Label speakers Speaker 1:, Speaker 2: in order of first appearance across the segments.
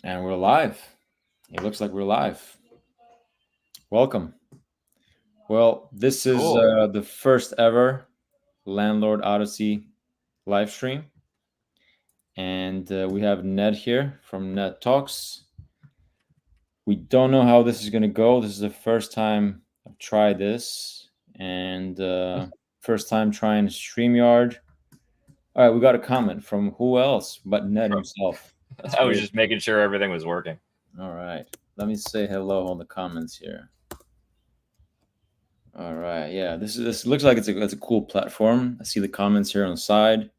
Speaker 1: And we're live. It looks like we're live. Welcome. Well, this is
Speaker 2: Cool.
Speaker 1: the first ever Landlord Odyssey live stream. And we have Ned here from Ned Talks. We don't know how this is going to go. This is the first time I've tried this. And first time trying StreamYard. All right, we got a comment from who else but Ned himself. That's
Speaker 2: I was
Speaker 1: great.
Speaker 2: just making sure everything was working.
Speaker 1: All right. Let me say hello on the comments here. All right, yeah. This looks like it's a cool platform. I see the comments here on the side,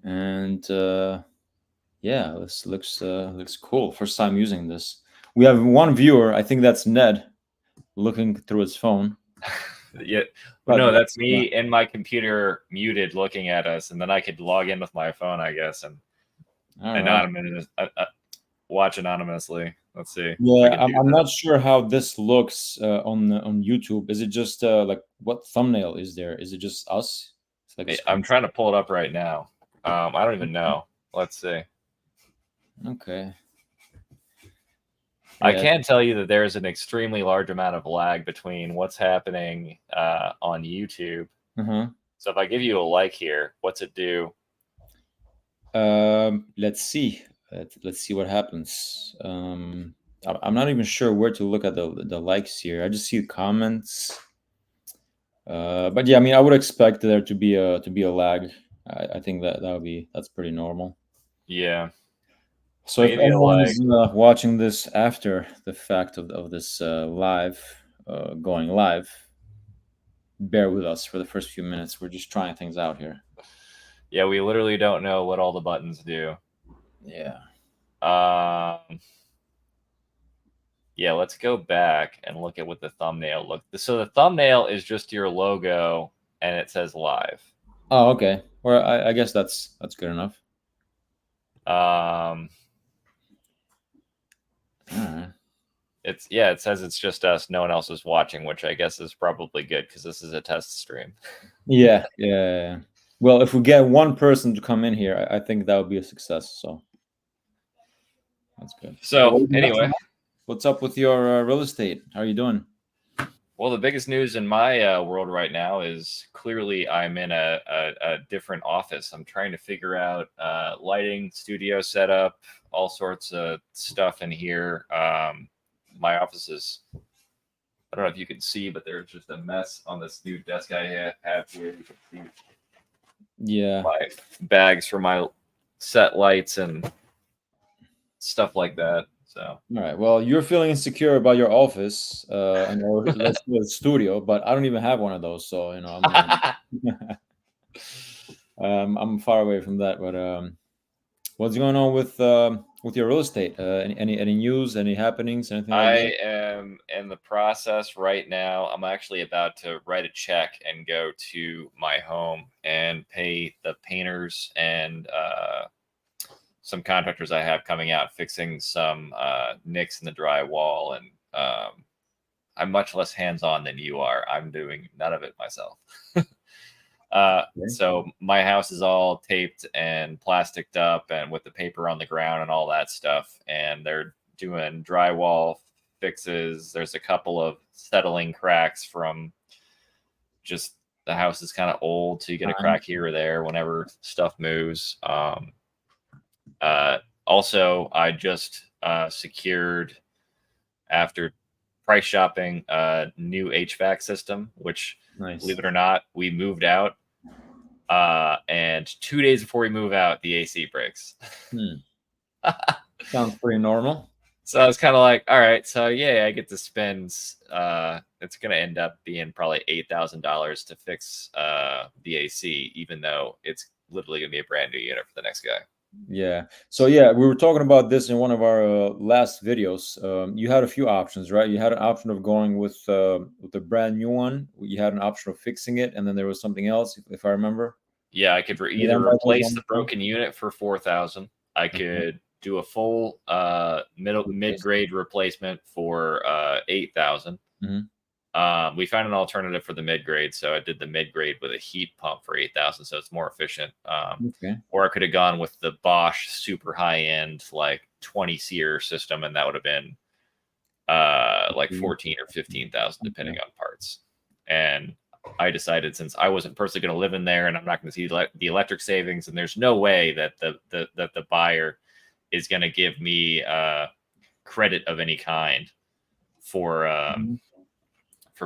Speaker 1: and yeah, this looks cool. First time using this. We have one viewer. I think that's Ned, looking through his phone.
Speaker 2: Yeah,
Speaker 1: But
Speaker 2: no, that's me and my computer muted, looking at us, and then I could log in with my phone, I guess, and
Speaker 1: all right.
Speaker 2: anonymous watch anonymously. Let's see.
Speaker 1: Yeah, I'm not sure how this looks on YouTube. Is it just like what thumbnail is there? Is it just us? It's like a
Speaker 2: I'm
Speaker 1: screen.
Speaker 2: trying to pull it up right now. I don't even know. Let's see.
Speaker 1: Okay.
Speaker 2: I
Speaker 1: Yeah.
Speaker 2: can tell you that there's an extremely large amount of lag between what's happening on YouTube. So if I give you a like here, what's it do?
Speaker 1: Let's see. Let's see what happens. I'm not even sure where to look at the likes here. I just see comments. But yeah, I mean, I would expect there to be a lag. I think that's pretty normal.
Speaker 2: Yeah.
Speaker 1: So
Speaker 2: I
Speaker 1: if
Speaker 2: give you a
Speaker 1: anyone
Speaker 2: like.
Speaker 1: is watching this after the fact of this live going live, bear with us for the first few minutes. We're just trying things out here.
Speaker 2: Yeah, we literally don't know what all the buttons do.
Speaker 1: Yeah.
Speaker 2: Yeah, let's go back and look at what the thumbnail looked. So the thumbnail is just your logo and it says live.
Speaker 1: Oh, okay. Well, I guess that's good enough.
Speaker 2: Um,
Speaker 1: Alright.
Speaker 2: it says it's just us, no one else is watching, which I guess is probably good because this is a test stream.
Speaker 1: Yeah. Well, if we get one person to come in here, I think that would be a success. So that's good.
Speaker 2: So anyway,
Speaker 1: what's up with your real estate? How are you doing?
Speaker 2: well, the biggest news in my world right now is clearly I'm in a different office. I'm trying to figure out lighting, studio setup, all sorts of stuff in here. My office is, I don't know if you can see, but there's just a mess on this new desk I have here. You can see my bags for my set lights and stuff like that. So,
Speaker 1: all right. Well, you're feeling insecure about your office and or let's say the studio, but I don't even have one of those, so you know I'm far away from that. But what's going on with your real estate? Any news? Any happenings? Anything like that?
Speaker 2: I am in the process right now. I'm actually about to write a check and go to my home and pay the painters and some contractors I have coming out fixing some nicks in the drywall. And I'm much less hands-on than you are. I'm doing none of it myself. So my house is all taped and plasticed up and with the paper on the ground and all that stuff. And they're doing drywall fixes. There's a couple of settling cracks from just the house is kind of old, so you get a crack here or there whenever stuff moves. Also, I just secured, after price shopping, a new HVAC system, which, believe it or not, we moved out. And 2 days before we move out, the AC breaks.
Speaker 1: Sounds pretty normal.
Speaker 2: So I was kind of like, all right, so yeah, I get to spend. It's going to end up being probably $8,000 to fix the AC, even though it's literally going to be a brand new unit for the next guy.
Speaker 1: Yeah. So yeah, we were talking about this in one of our last videos. You had a few options, right? You had an option of going with the brand new one. You had an option of fixing it, and then there was something else, if I remember.
Speaker 2: Yeah, I could either replace the broken unit for $4,000. I could do a full mid-grade replacement for $8,000. We found an alternative for the mid grade, so I did the mid grade with a heat pump for 8,000, so it's more efficient.
Speaker 1: Okay.
Speaker 2: Or I could have gone with the Bosch super high end like 20 SEER system, and that would have been like 14 or 15,000 depending on parts. And I decided, since I wasn't personally going to live in there and I'm not going to see the electric savings, and there's no way that the buyer is going to give me credit of any kind for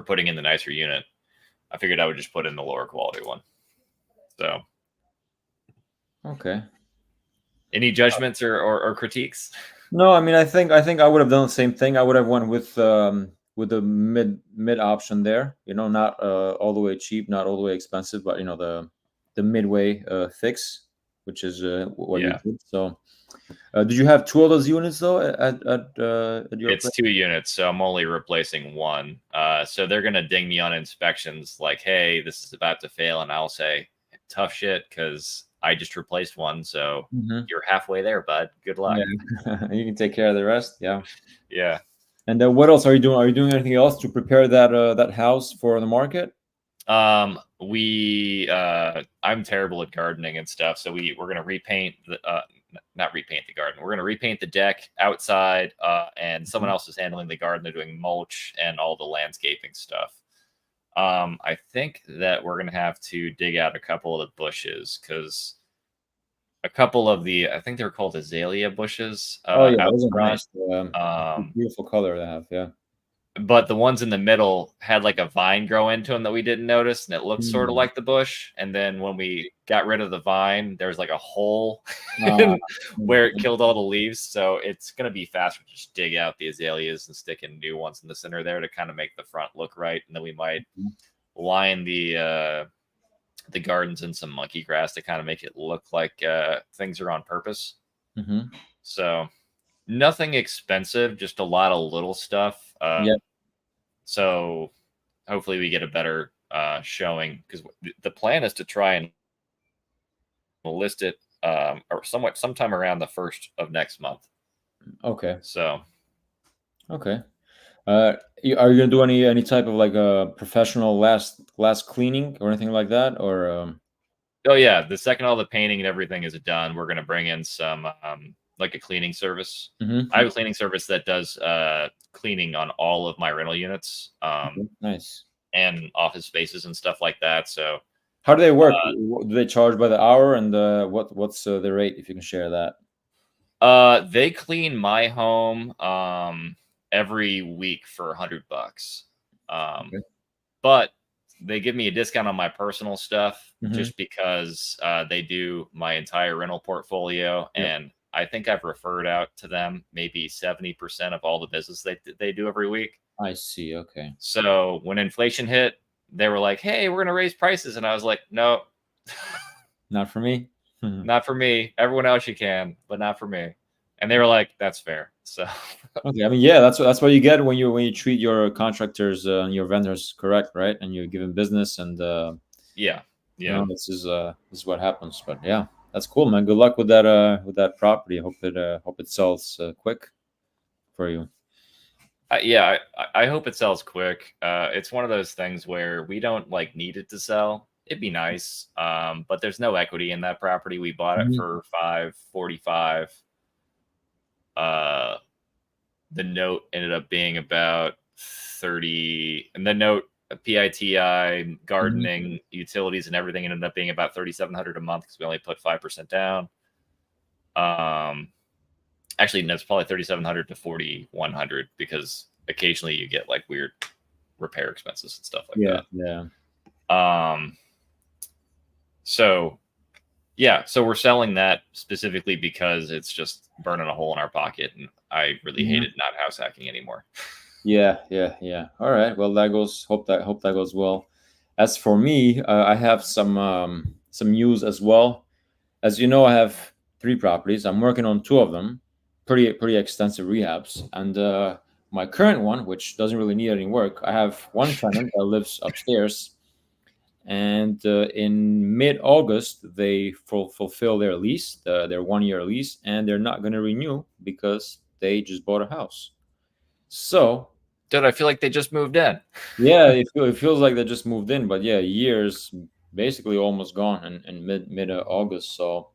Speaker 2: putting in the nicer unit, I figured I would just put in the lower quality one. So,
Speaker 1: Okay.
Speaker 2: any judgments or critiques?
Speaker 1: No, I mean, I think I would have done the same thing. I would have went with the mid option there. You know, not all the way cheap, not all the way expensive, but you know the midway fix, which is what you
Speaker 2: Yeah.
Speaker 1: did. So, did you have two of those units though at your
Speaker 2: It's
Speaker 1: place?
Speaker 2: 2 units, so I'm only replacing one. So they're gonna ding me on inspections like, "Hey, this is about to fail," and I'll say, "Tough shit," because I just replaced one. So
Speaker 1: Mhm.
Speaker 2: you're halfway there, bud. Good luck.
Speaker 1: Yeah, you can take care of the rest. Yeah.
Speaker 2: Yeah.
Speaker 1: And what else are you doing? Are you doing anything else to prepare that house for the market?
Speaker 2: I'm terrible at gardening and stuff, so we're gonna repaint the not repaint the garden. We're gonna repaint the deck outside, and someone else is handling the garden. They're doing mulch and all the landscaping stuff. I think that we're gonna have to dig out a couple of the bushes, because a couple of I think they're called azalea bushes
Speaker 1: Oh yeah,
Speaker 2: out
Speaker 1: those are
Speaker 2: front.
Speaker 1: nice.
Speaker 2: Um,
Speaker 1: Beautiful color they have. Yeah.
Speaker 2: but the ones in the middle had like a vine grow into them that we didn't notice, and it looked sort of
Speaker 1: Mm.
Speaker 2: like the bush. And then when we got rid of the vine, there was like a hole
Speaker 1: Uh,
Speaker 2: where it killed all the leaves. So it's gonna be faster to just dig out the azaleas and stick in new ones in the center there to kind of make the front look right. And then we might line the gardens in some monkey grass to kind of make it look like things are on purpose.
Speaker 1: mhm.
Speaker 2: So nothing expensive, just a lot of little stuff.
Speaker 1: Yeah.
Speaker 2: So hopefully we get a better showing, because the plan is to try and list it or sometime around the 1st of next month.
Speaker 1: Okay.
Speaker 2: So
Speaker 1: Okay. Are you gonna do any type of like a professional last cleaning or anything like that, or
Speaker 2: oh yeah, the second all the painting and everything is done, we're gonna bring in some like a cleaning service. I
Speaker 1: Mhm.
Speaker 2: have a cleaning service that does cleaning on all of my rental units,
Speaker 1: Okay, nice.
Speaker 2: and office spaces and stuff like that. So
Speaker 1: How do they work? Do they charge by the hour, and what's the rate if you can share that?
Speaker 2: they clean my home every week for $100. Um,
Speaker 1: Okay.
Speaker 2: but they give me a discount on my personal stuff
Speaker 1: Mhm.
Speaker 2: just because they do my entire rental portfolio,
Speaker 1: Yep.
Speaker 2: and I think I've referred out to them maybe 70% of all the business they do every week.
Speaker 1: I see. Okay.
Speaker 2: So when inflation hit, they were like, "Hey, we're gonna raise prices," and I was like, "No,
Speaker 1: Not for me. Mhm.
Speaker 2: not for me. Everyone else you can, but not for me." And they were like, "That's fair." So
Speaker 1: Okay. I mean, yeah, that's what you get when you treat your contractors and your vendors correct, right? And you give them business, and
Speaker 2: yeah,
Speaker 1: you
Speaker 2: yeah.
Speaker 1: know this is what happens. But yeah, that's cool, man. Good luck with that property. I hope it sells quick for you.
Speaker 2: I hope it sells quick. It's one of those things where we don't like need it to sell. It'd be nice, but there's no equity in that property. We bought it
Speaker 1: Mhm.
Speaker 2: for 545. Uh, the note ended up being about 30, and the note PITI,
Speaker 1: Mhm.
Speaker 2: gardening, utilities, and everything ended up being about 3,700 a month because we only put 5% down. Um, Actually, no, it's probably 3,700 to 4,100 because occasionally you get like weird repair expenses and stuff like
Speaker 1: Yeah,
Speaker 2: that.
Speaker 1: yeah.
Speaker 2: So yeah, so we're selling that specifically because it's just burning a hole in our pocket, and I really
Speaker 1: Mhm.
Speaker 2: hated not house hacking anymore.
Speaker 1: Yeah, yeah, yeah. All right. Well, that goes. Hope that goes well. As for me, I have some news as well. As you know, I have three properties. I'm working on two of them, pretty extensive rehabs, and my current one, which doesn't really need any work, I have one tenant that lives upstairs, and in mid-August they fulfill their lease, their 1 year lease, and they're not going to renew because they just bought a house. So
Speaker 2: Dude, I feel like they just moved in.
Speaker 1: Yeah, it feels like they just moved in, but yeah, years basically almost gone in mid August. So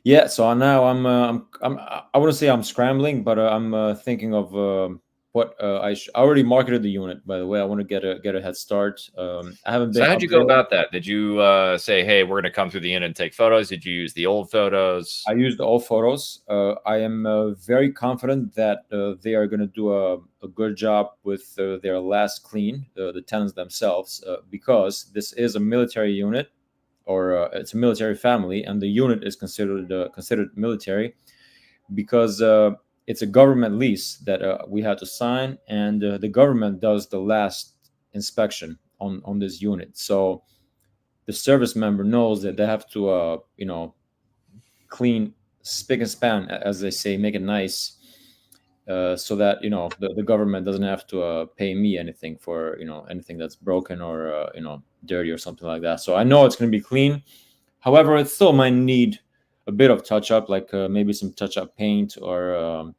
Speaker 1: yeah, so now I wouldn't say I'm scrambling, but I'm thinking of what I already marketed the unit. By the way, I want to get a head start. I haven't
Speaker 2: So
Speaker 1: been
Speaker 2: how'd
Speaker 1: up
Speaker 2: you go
Speaker 1: there.
Speaker 2: about that? Did you say, "Hey, we're going to come through the inn and take photos"? Did you use the old
Speaker 1: I
Speaker 2: photos?
Speaker 1: used all photos. I am very confident that they are going to do a good job with their last clean, the tenants themselves, because this is a military unit, or it's a military family, and the unit is considered military because it's a government lease that we had to sign, and the government does the last inspection on this unit. So the service member knows that they have to, clean, spick and span, as they say, make it nice, so that the government doesn't have to pay me anything for anything that's broken or dirty or something like that. So I know it's going to be clean. However, it still might need a bit of touch up, like maybe some touch up paint, or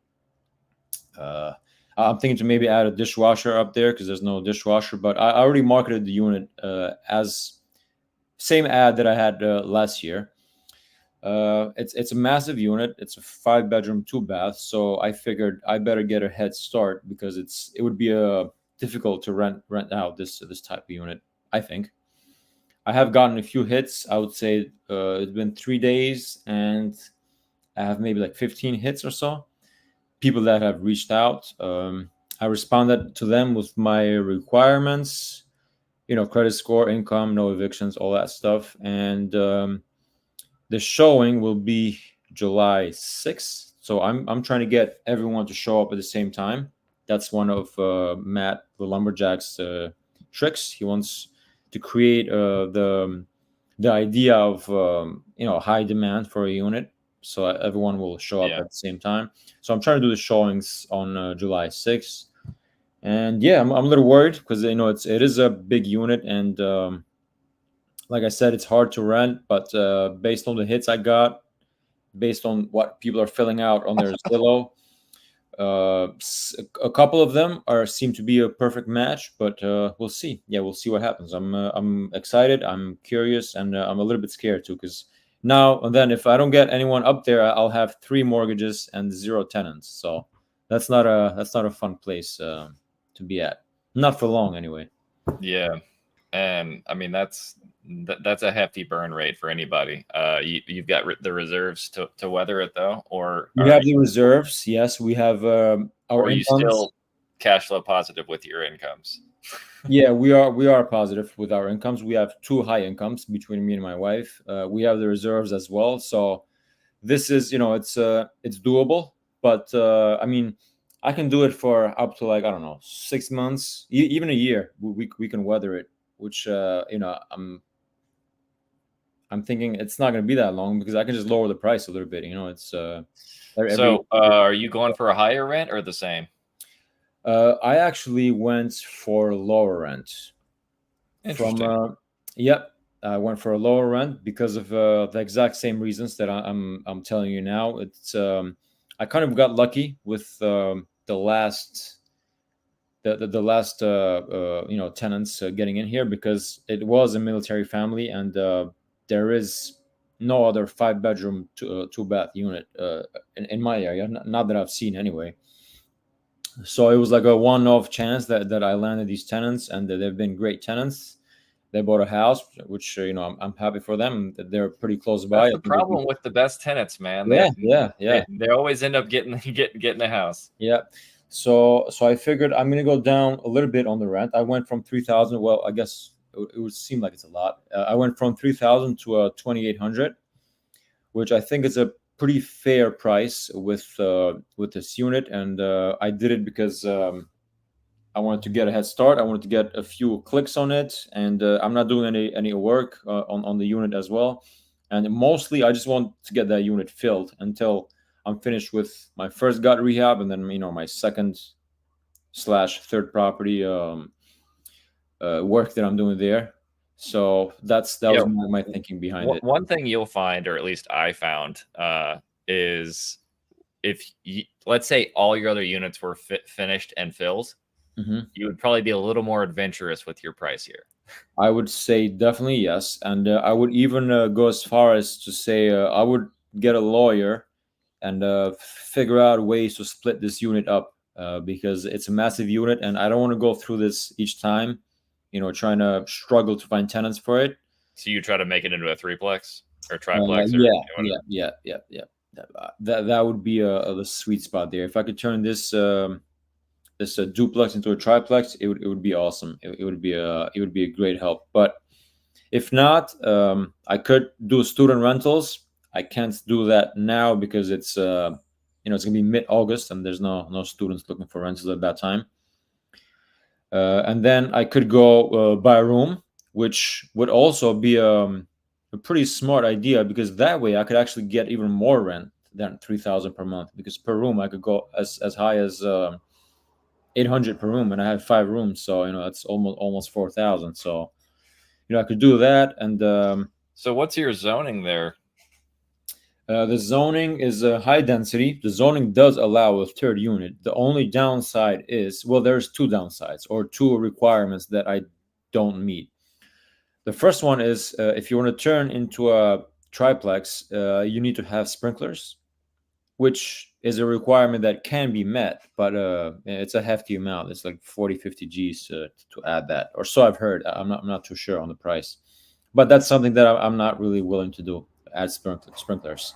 Speaker 1: uh, I'm thinking to maybe add a dishwasher up there because there's no dishwasher. But I already marketed the unit as same ad that I had last year. It's a massive unit. It's a 5 bedroom, 2 bath. So I figured I better get a head start because it would be difficult to rent out this type of unit. I think I have gotten a few hits. I would say it's been 3 days, and I have maybe like 15 hits or so. People that have reached out. I responded to them with my requirements. Credit score, income, no evictions, all that stuff, and the showing will be July 6th. So I'm trying to get everyone to show up at the same time. That's one of Matt, the lumberjack's tricks. He wants to create the idea of high demand for a unit, so everyone will show up
Speaker 2: Yeah.
Speaker 1: at the same time. So I'm trying to do the showings on July 6th, and yeah, I'm a little worried because it is a big unit, and like I said, it's hard to rent. But based on the hits I got, based on what people are filling out on their Zillow, a couple of them seem to be a perfect match. But we'll see. Yeah, we'll see what happens. I'm excited. I'm curious, and I'm a little bit scared too because now and then, if I don't get anyone up there, I'll have 3 mortgages and 0 tenants. So that's not a fun place to be at. Not for long, anyway.
Speaker 2: Yeah. And I mean that's a hefty burn rate for anybody. You've got the reserves to weather it though,
Speaker 1: We have the reserves. Yes, we have
Speaker 2: or
Speaker 1: our
Speaker 2: are you
Speaker 1: incomes.
Speaker 2: still cash flow positive with your incomes?
Speaker 1: Yeah, we are positive with our incomes. We have two high incomes between me and my wife. We have the reserves as well. So this is, it's doable. But I mean, I can do it for up to, like, I don't know, 6 months, even a year. We can weather it. Which I'm thinking it's not going to be that long because I can just lower the price a little bit. It's every.
Speaker 2: So are you going for a higher rent or the same?
Speaker 1: I actually went for lower rent. From
Speaker 2: Interesting.
Speaker 1: Yep, I went for a lower rent because of the exact same reasons that I'm telling you now. It's I kind of got lucky with the last tenants getting in here because it was a military family, and there is no other 5 bedroom, 2 bath unit in my area, not that I've seen anyway. So it was like a one-off chance that I landed these tenants, and that they've been great tenants. They bought a house, which I'm happy for them that they're pretty close by.
Speaker 2: That's
Speaker 1: I
Speaker 2: the
Speaker 1: think it'd be,
Speaker 2: problem with the best tenants, man.
Speaker 1: yeah, yeah,
Speaker 2: They,
Speaker 1: yeah,
Speaker 2: they always end up getting a house.
Speaker 1: yeah. So I figured I'm gonna go down a little bit on the rent. I went from 3,000. Well, I guess it would seem like it's a lot. I went from 3,000 to 2,800, which I think is a pretty fair price with this unit. And I did it because I wanted to get a head start. I wanted to get a few clicks on it, and I'm not doing any work on the unit as well. And mostly, I just want to get that unit filled until I'm finished with my first gut rehab, and then my second slash third property work that I'm doing there. So that was
Speaker 2: Yeah.
Speaker 1: my thinking behind it.
Speaker 2: One thing you'll find, or at least I found, is let's say all your other units were finished and filled, you would probably be a little more adventurous with your price here.
Speaker 1: I would say definitely yes, and I would even go as far as to say I would get a lawyer and figure out ways to split this unit up because it's a massive unit, and I don't want to go through this each time, trying to struggle to find tenants for it.
Speaker 2: So you try to make it into a threeplex or triplex,
Speaker 1: Yeah. That would be the sweet spot there. If I could turn this this duplex into a triplex, it would be awesome. It would be a great help. But if not, I could do student rentals. I can't do that now because it's it's gonna be mid-August and there's no students looking for rentals at that time. And then I could go buy a room, which would also be a pretty smart idea because that way I could actually get even more rent than 3,000 per month. Because per room I could go as high as 800 per room, and I have 5 rooms, so that's almost 4,000. So I could do that. And
Speaker 2: so what's your zoning there?
Speaker 1: The zoning is high density. The zoning does allow a third unit. The only downside is, well, there's 2 downsides or 2 requirements that I don't meet. The first one is if you want to turn into a triplex, you need to have sprinklers, which is a requirement that can be met, but it's a hefty amount. It's like 40-50 G's to add that, or so I've heard. I'm not too sure on the price, but that's something that I'm not really willing to do, add sprinklers.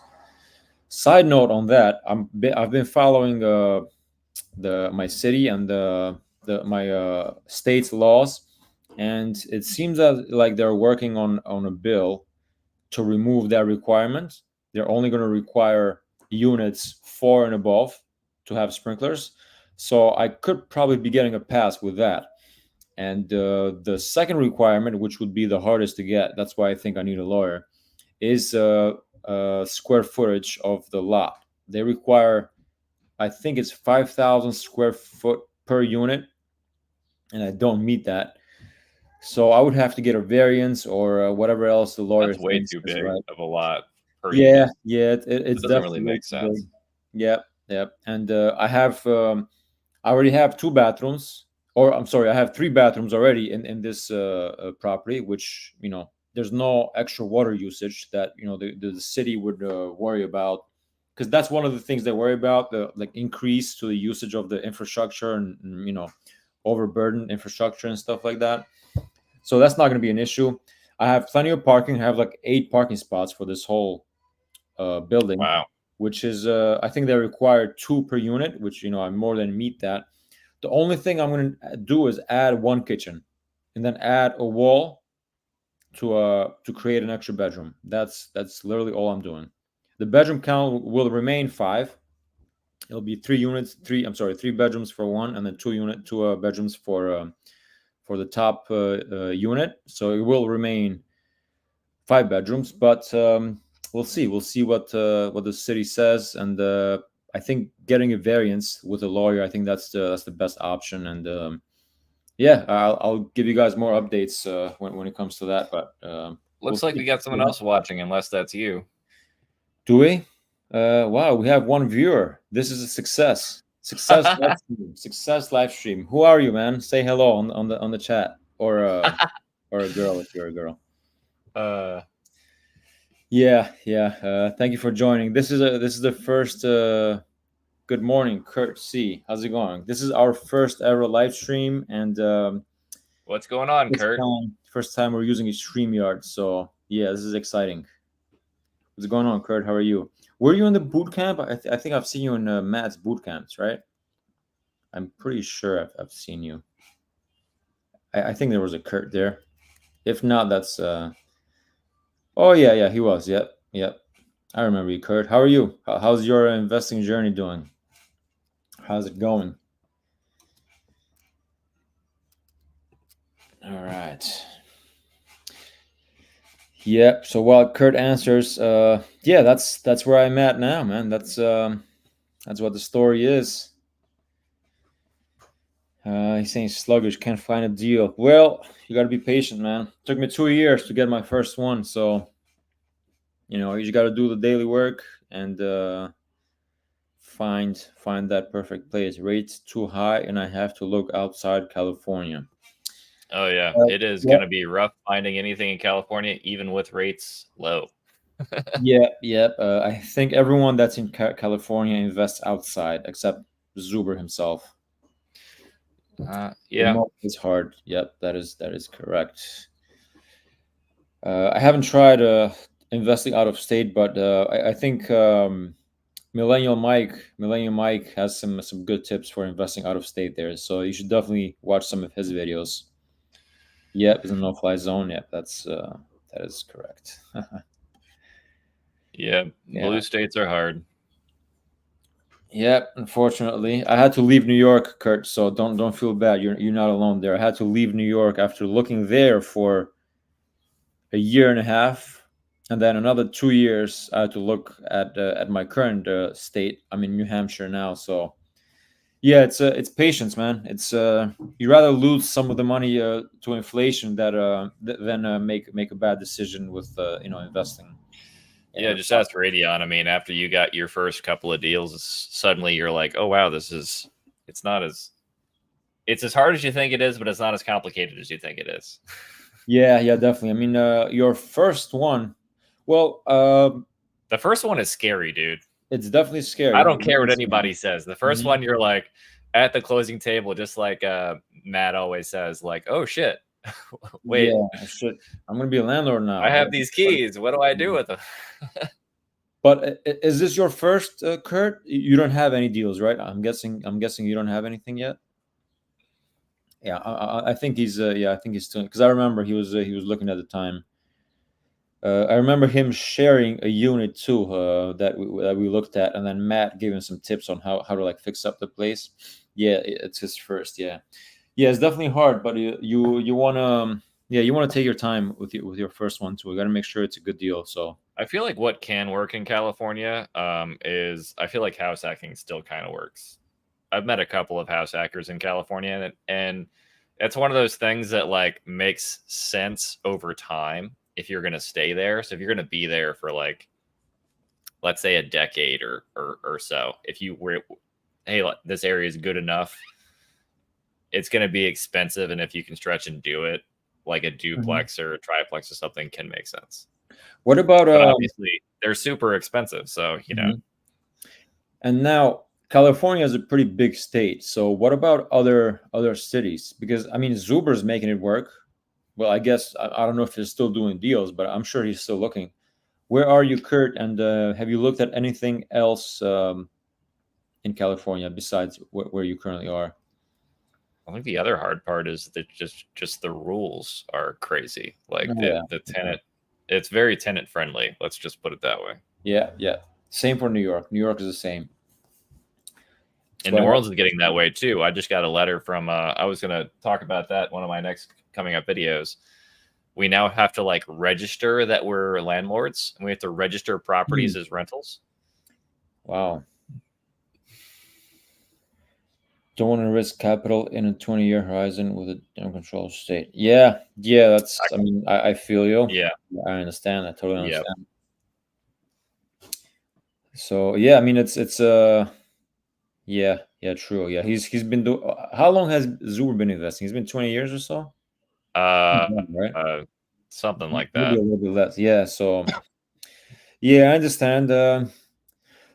Speaker 1: Side note on that, I've been following my city and my state's laws, and it seems like they're working on a bill to remove that requirement. They're only going to require units 4 and above to have sprinklers, so I could probably be getting a pass with that. And the second requirement, which would be the hardest to get, that's why I think I need a lawyer, is square footage of the lot. They require, I think it's 5,000 square foot per unit, and I don't meet that. So I would have to get a variance or whatever else the lawyer
Speaker 2: That's way
Speaker 1: thinks
Speaker 2: too
Speaker 1: is
Speaker 2: big
Speaker 1: right.
Speaker 2: of a lot per
Speaker 1: Yeah,
Speaker 2: unit.
Speaker 1: it's
Speaker 2: It doesn't
Speaker 1: definitely
Speaker 2: really make sense.
Speaker 1: big. Yep. And I already have 2 bathrooms, or I'm sorry, I have 3 bathrooms already in this property, which there's no extra water usage that the city would worry about, because that's one of the things they worry about, the like increase to the usage of the infrastructure and overburdened infrastructure and stuff like that. So that's not going to be an issue. I have plenty of parking. I have like 8 parking spots for this whole building.
Speaker 2: Wow.
Speaker 1: Which is I think they require 2 per unit, which I more than meet that. The only thing I'm going to do is add 1 kitchen, and then add a wall to create an extra bedroom. That's literally all I'm doing. The bedroom count will remain 5. It'll be 3 units, 3 bedrooms for 1, and then 2 bedrooms for the top unit. So it will remain 5 bedrooms, but we'll see. We'll see what the city says, and I think getting a variance with a lawyer, I think that's the best option. And yeah, I'll give you guys more updates when it comes to that. But
Speaker 2: looks like we got someone else watching, unless that's you.
Speaker 1: Do we? Wow, we have 1 viewer. This is a success. Success live stream. Success live stream. Who are you, man? Say hello on the chat, or a girl if you're a girl. Yeah. Thank you for joining. This is the first. Good morning, Kurt C. How's it going? This is our first ever live stream, and
Speaker 2: what's going on, Kurt?
Speaker 1: First time we're using a StreamYard, so yeah, this is exciting. What's going on, Kurt? How are you? Were you in the boot camp? I think I've seen you in Matt's boot camps, right? I'm pretty sure I've seen you. I think there was a Kurt there. If not, that's oh yeah, he was. Yep. I remember you, Kurt. How are you? How's your investing journey doing? How's it going? All right. Yep. So while Kurt answers, yeah, that's where I'm at now, man. That's what the story is. He's saying sluggish, can't find a deal. Well, you got to be patient, man. It took me 2 years to get my first one, so you just got to do the daily work and find that perfect place. Rates too high, and I have to look outside California.
Speaker 2: Oh yeah, it is
Speaker 1: Yeah,
Speaker 2: going to be rough finding anything in California, even with rates low.
Speaker 1: yeah. I think everyone that's in California invests outside, except Zuber himself.
Speaker 2: Yeah,
Speaker 1: Remote is hard. Yep, that is correct. I haven't tried investing out of state, but I think Millennial Mike has some good tips for investing out of state there. So you should definitely watch some of his videos. Yep, it's a no-fly zone. Yep, that is correct.
Speaker 2: yeah.
Speaker 1: Yeah.
Speaker 2: Blue states are hard.
Speaker 1: Yep, unfortunately, I had to leave New York, Kurt. So don't feel bad. You're not alone there. I had to leave New York after looking there for a year and a half, and then another 2 years. I had to look at my current state. I'm in New Hampshire now, so yeah, it's patience, man. It's you rather lose some of the money to inflation than make a bad decision with investing.
Speaker 2: Yeah,
Speaker 1: Yeah,
Speaker 2: just ask Radeon. I mean, after you got your first couple of deals, suddenly you're like, oh wow, it's not as it's as hard as you think it is, but it's not as complicated as you think it is.
Speaker 1: yeah, definitely. I mean, your first one, well,
Speaker 2: The first one is scary, dude.
Speaker 1: it's definitely scary.
Speaker 2: I don't care what anybody says. The 1st
Speaker 1: Mhm.
Speaker 2: one, you're like at the closing table, just like Matt always says, like, oh shit, wait,
Speaker 1: Yeah, shit. I'm gonna be a landlord now.
Speaker 2: I have these keys. What do I do with them?
Speaker 1: But is this your first, Kurt? You don't have any deals, right? I'm guessing. You don't have anything yet. Yeah, I think he's. Yeah, I think he's still, because I remember he was looking at the time. I remember him sharing a unit too that we looked at, and then Matt gave him some tips on how to like fix up the place. Yeah, it's his first. Yeah, yeah, it's definitely hard, but you want to yeah, you want to take your time with your first one too. We got to make sure it's a good deal. So
Speaker 2: I feel like what can work in California is I feel like house hacking still kind of works. I've met a couple of house hackers in California, and it's one of those things that like makes sense over time if you're going to stay there. So if you're going to be there for like, let's say a decade or so, if you were, hey, this area is good enough, it's going to be expensive. And if you can stretch and do it, like a duplex or a triplex or something can make sense.
Speaker 1: what about
Speaker 2: But obviously they're super expensive. So,
Speaker 1: and now California is a pretty big state. So what about other cities? Because I mean, Zuber's making it work. Well, I guess I don't know if he's still doing deals, but I'm sure he's still looking. Where are you, Kurt? And have you looked at anything else in California besides where you currently are?
Speaker 2: I think the other hard part is that just the rules are crazy. Like
Speaker 1: Oh, yeah.
Speaker 2: the tenant, it's very tenant friendly. Let's just put it that way.
Speaker 1: Yeah, yeah. Same for New York. New York is the same. That's
Speaker 2: And
Speaker 1: why
Speaker 2: New Orleans is getting that way too. I just got a letter from. I was going to talk about that one of my next coming up videos. We now have to like register that we're landlords, and we have to register properties as rentals.
Speaker 1: wow. Don't want to risk capital in a 20-year horizon with a uncontrolled state. Yeah, yeah. That's. I mean, I feel you.
Speaker 2: Yeah.
Speaker 1: I understand. I totally
Speaker 2: Yep.
Speaker 1: understand. So yeah, I mean, it's yeah, true. Yeah, he's been doing. How long has Zuber been investing? He's been 20 years or so,
Speaker 2: Uh,
Speaker 1: right?
Speaker 2: something like
Speaker 1: Maybe
Speaker 2: that.
Speaker 1: a little bit less. Yeah. So yeah, I understand.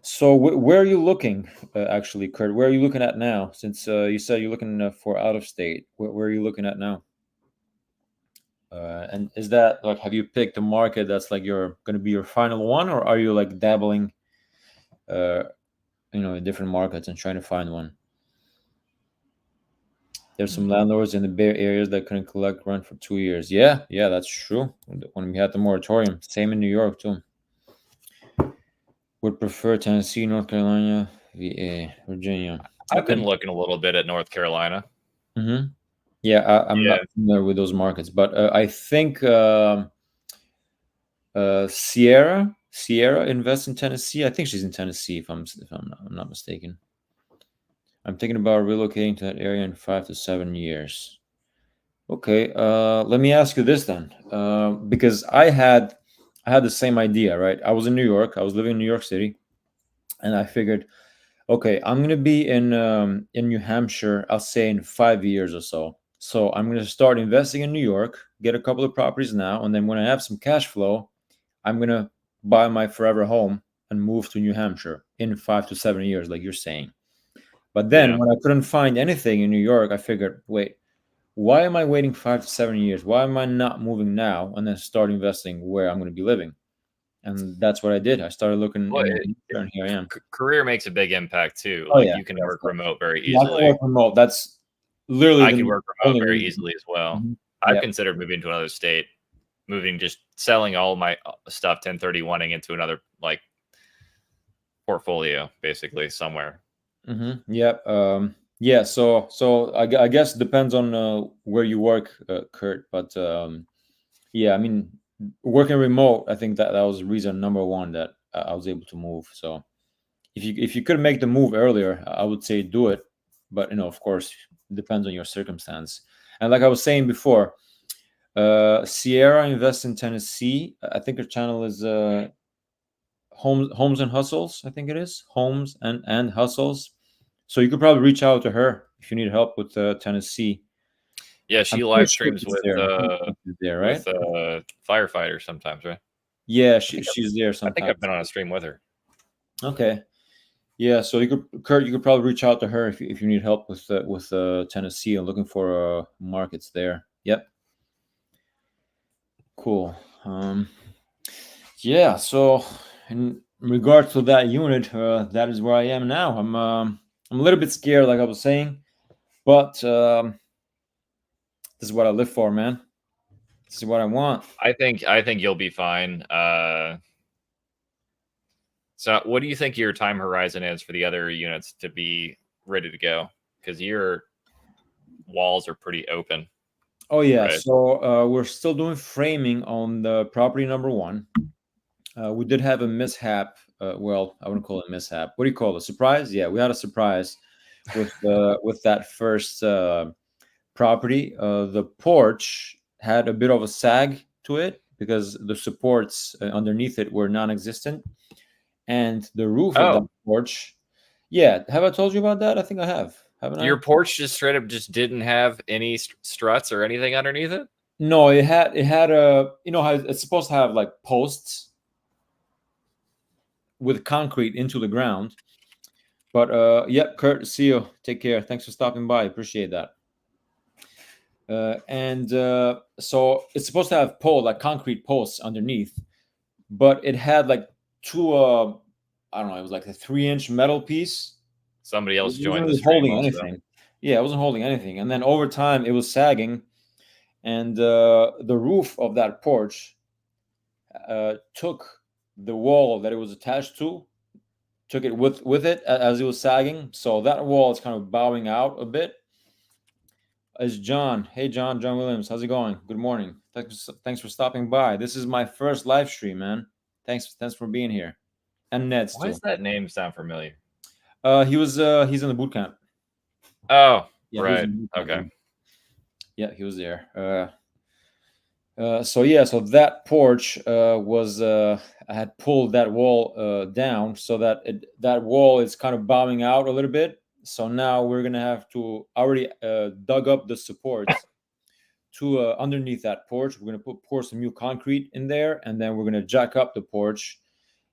Speaker 1: So where are you looking, actually, Kurt? Where are you looking at now? Since you said you're looking for out of state, where are you looking at now? And is that like, have you picked a market that's like your going to be your final one, or are you like dabbling, uh, in different markets and trying to find one? There's some landlords in the Bay areas that couldn't collect rent for 2 years. Yeah, yeah, that's true. When we had the moratorium, same in New York too. Would prefer Tennessee, North Carolina, VA, Virginia.
Speaker 2: I've
Speaker 1: Okay.
Speaker 2: been looking a little bit at North Carolina.
Speaker 1: Mm-hmm. Yeah, I'm
Speaker 2: Yeah.
Speaker 1: not familiar with those markets, but I think Sierra invests in Tennessee. I think she's in Tennessee, if I'm not mistaken. I'm thinking about relocating to that area in 5 to 7 years. Okay, let me ask you this then, because I had the same idea, right? I was in New York. I was living in New York City, and I figured, Okay, I'm gonna be in New Hampshire, I'll say in 5 years or so. So I'm gonna start investing in New York, get a couple of properties now, and then when I have some cash flow, I'm gonna buy my forever home and move to New Hampshire in 5 to 7 years, like you're saying. But then
Speaker 2: Yeah.
Speaker 1: when I couldn't find anything in New York, I figured, wait, why am I waiting 5 to 7 years? Why am I not moving now and then start investing where I'm gonna be living? And that's what I did. I started looking
Speaker 2: Well,
Speaker 1: in New Hampshire, and here I am.
Speaker 2: career makes a big impact too.
Speaker 1: Oh
Speaker 2: Like
Speaker 1: yeah,
Speaker 2: you can
Speaker 1: yes,
Speaker 2: work
Speaker 1: yes.
Speaker 2: remote very
Speaker 1: Yeah, I can work
Speaker 2: easily.
Speaker 1: remote. That's literally
Speaker 2: I can
Speaker 1: the
Speaker 2: work remote
Speaker 1: only
Speaker 2: very
Speaker 1: reason.
Speaker 2: easily as well.
Speaker 1: Mhm.
Speaker 2: I've
Speaker 1: Yeah.
Speaker 2: considered moving to another state, moving just selling all my stuff 1031ing into another like portfolio basically somewhere.
Speaker 1: Yeah. Yeah. So I guess it depends on where you work, Kurt. But yeah, I mean, working remote, I think that was reason number one that I was able to move. So if you could make the move earlier, I would say do it. But of course, it depends on your circumstance. And like I was saying before, Sierra invests in Tennessee. I think her channel is Homes and Hustles. I think it is Homes and Hustles. So you could probably reach out to her if you need help with Tennessee.
Speaker 2: Yeah,
Speaker 1: I'm
Speaker 2: she
Speaker 1: pretty
Speaker 2: live
Speaker 1: sure
Speaker 2: streams
Speaker 1: she's there. I'm pretty sure she's there, right?
Speaker 2: with firefighters sometimes, right?
Speaker 1: Yeah,
Speaker 2: I think
Speaker 1: she's there
Speaker 2: I think I've
Speaker 1: sometimes.
Speaker 2: been on a stream with her.
Speaker 1: Okay. Yeah, so Kurt, you could probably reach out to her if you need help with Tennessee and looking for markets there. Yep. Cool. Yeah. So in regards to that unit, that is where I am now. I'm a little bit scared, like I was saying, but this is what I live for, man. This is what I want.
Speaker 2: I think you'll be fine. So what do you think your time horizon is for the other units to be ready to go? Because your walls are pretty open,
Speaker 1: Oh yeah.
Speaker 2: right?
Speaker 1: So we're still doing framing on the property number one. We did have a mishap. Well, I wouldn't call it a mishap. What do you call it? Surprise? Yeah, we had a surprise with that first property. The porch had a bit of a sag to it because the supports underneath it were non-existent, and the roof of that
Speaker 2: Oh,
Speaker 1: porch. Yeah, have I told you about that? I think I have. Haven't I?
Speaker 2: your porch just straight up just didn't have any struts or anything underneath it?
Speaker 1: No, it had a how it's supposed to have like posts with concrete into the ground. But yep, Kurt, see you. Take care. Thanks for stopping by. Appreciate that. And so it's supposed to have like concrete posts underneath, but it had like two. I don't know. It was like a 3-inch metal piece.
Speaker 2: Somebody
Speaker 1: It
Speaker 2: else
Speaker 1: wasn't
Speaker 2: joined the
Speaker 1: really
Speaker 2: stream
Speaker 1: holding
Speaker 2: also.
Speaker 1: anything. Yeah, it wasn't holding anything. And then over time, it was sagging, and the roof of that porch took the wall that it was attached to, took it with it as it was sagging. So that wall is kind of bowing out a bit. Is John. Hey, John Williams. How's it going? Good morning. Thanks for stopping by. This is my first live stream, man. Thanks for being here. And Ned's
Speaker 2: Why
Speaker 1: too.
Speaker 2: does that name sound familiar?
Speaker 1: He's in the boot camp.
Speaker 2: Oh,
Speaker 1: Yeah, he was
Speaker 2: right.
Speaker 1: in the boot camp.
Speaker 2: Okay.
Speaker 1: Yeah, he was there. So that porch was I had pulled that wall down so that that wall is kind of bowing out a little bit. So now we're gonna have to already dug up the supports to underneath that porch. We're gonna pour some new concrete in there, and then we're gonna jack up the porch,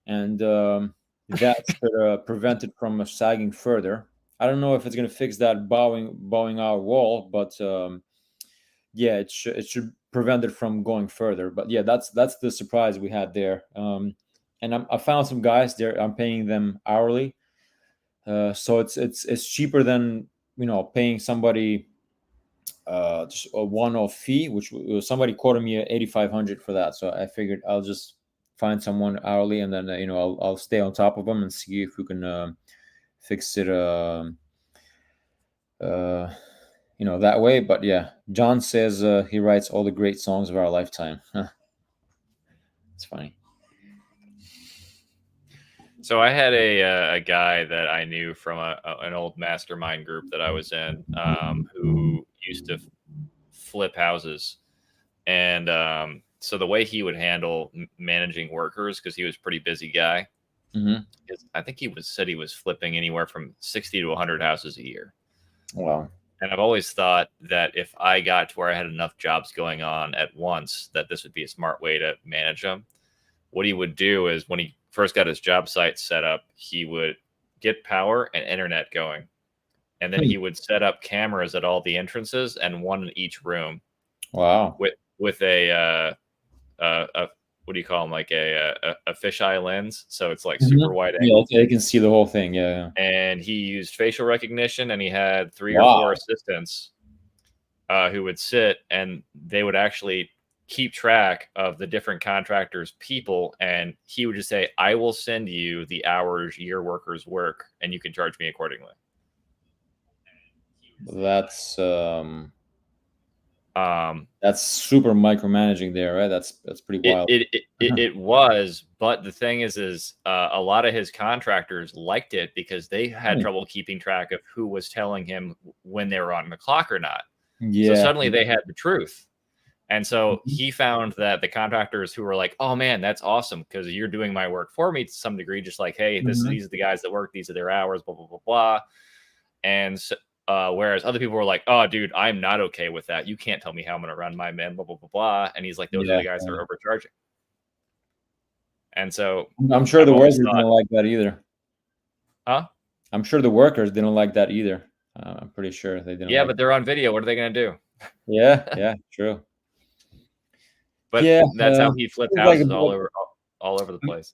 Speaker 1: and that should prevent it from sagging further. I don't know if it's gonna fix that bowing out wall, but yeah, it should prevent it from going further. But yeah, that's the surprise we had there. And I found some guys there. I'm paying them hourly, so it's cheaper than paying somebody just a one-off fee, which somebody quoted me at 8,500 for that. So I figured I'll just find someone hourly, and then I'll stay on top of them and see if we can fix it. Uh, that way. But yeah, John says he writes all the great songs of our lifetime. It's funny.
Speaker 2: So I had a guy that I knew from an old mastermind group that I was in, who used to flip houses, and so the way he would handle managing workers, because he was a pretty busy guy,
Speaker 1: Mm-hmm.
Speaker 2: I think said he was flipping anywhere from 60 to 100 houses a year.
Speaker 1: Wow.
Speaker 2: And I've always thought that if I got to where I had enough jobs going on at once, that this would be a smart way to manage them. What he would do is when he first got his job site set up, he would get power and internet going. And then he would set up cameras at all the entrances and one in each room.
Speaker 1: Wow.
Speaker 2: With a what do you call them? Like a fisheye lens. So it's like super wide angle.
Speaker 1: Yeah, you can see the whole thing. Yeah.
Speaker 2: And he used facial recognition, and he had 3 or 4 assistants who would sit, and they would actually keep track of the different contractors' people. And he would just say, I will send you the hours your workers work, and you can charge me accordingly.
Speaker 1: That's super micromanaging there, right? That's pretty wild.
Speaker 2: It was, but the thing is a lot of his contractors liked it because they had trouble keeping track of who was telling him when they were on the clock or not.
Speaker 1: Yeah.
Speaker 2: So suddenly they had the truth. And so he found that the contractors who were like, oh man, that's awesome because you're doing my work for me to some degree, just like, hey, these are the guys that work, these are their hours, blah, blah, blah, blah. And so, whereas other people were like, oh, dude, I'm not okay with that. You can't tell me how I'm going to run my men, blah, blah, blah, blah. And he's like, those are the guys that are overcharging. And so
Speaker 1: I'm sure the workers didn't like that either.
Speaker 2: Huh?
Speaker 1: I'm sure the workers didn't like that either. I'm pretty sure they didn't.
Speaker 2: Yeah, but they're on video. What are they going to do?
Speaker 1: Yeah, true.
Speaker 2: But that's how he flipped houses all over the place.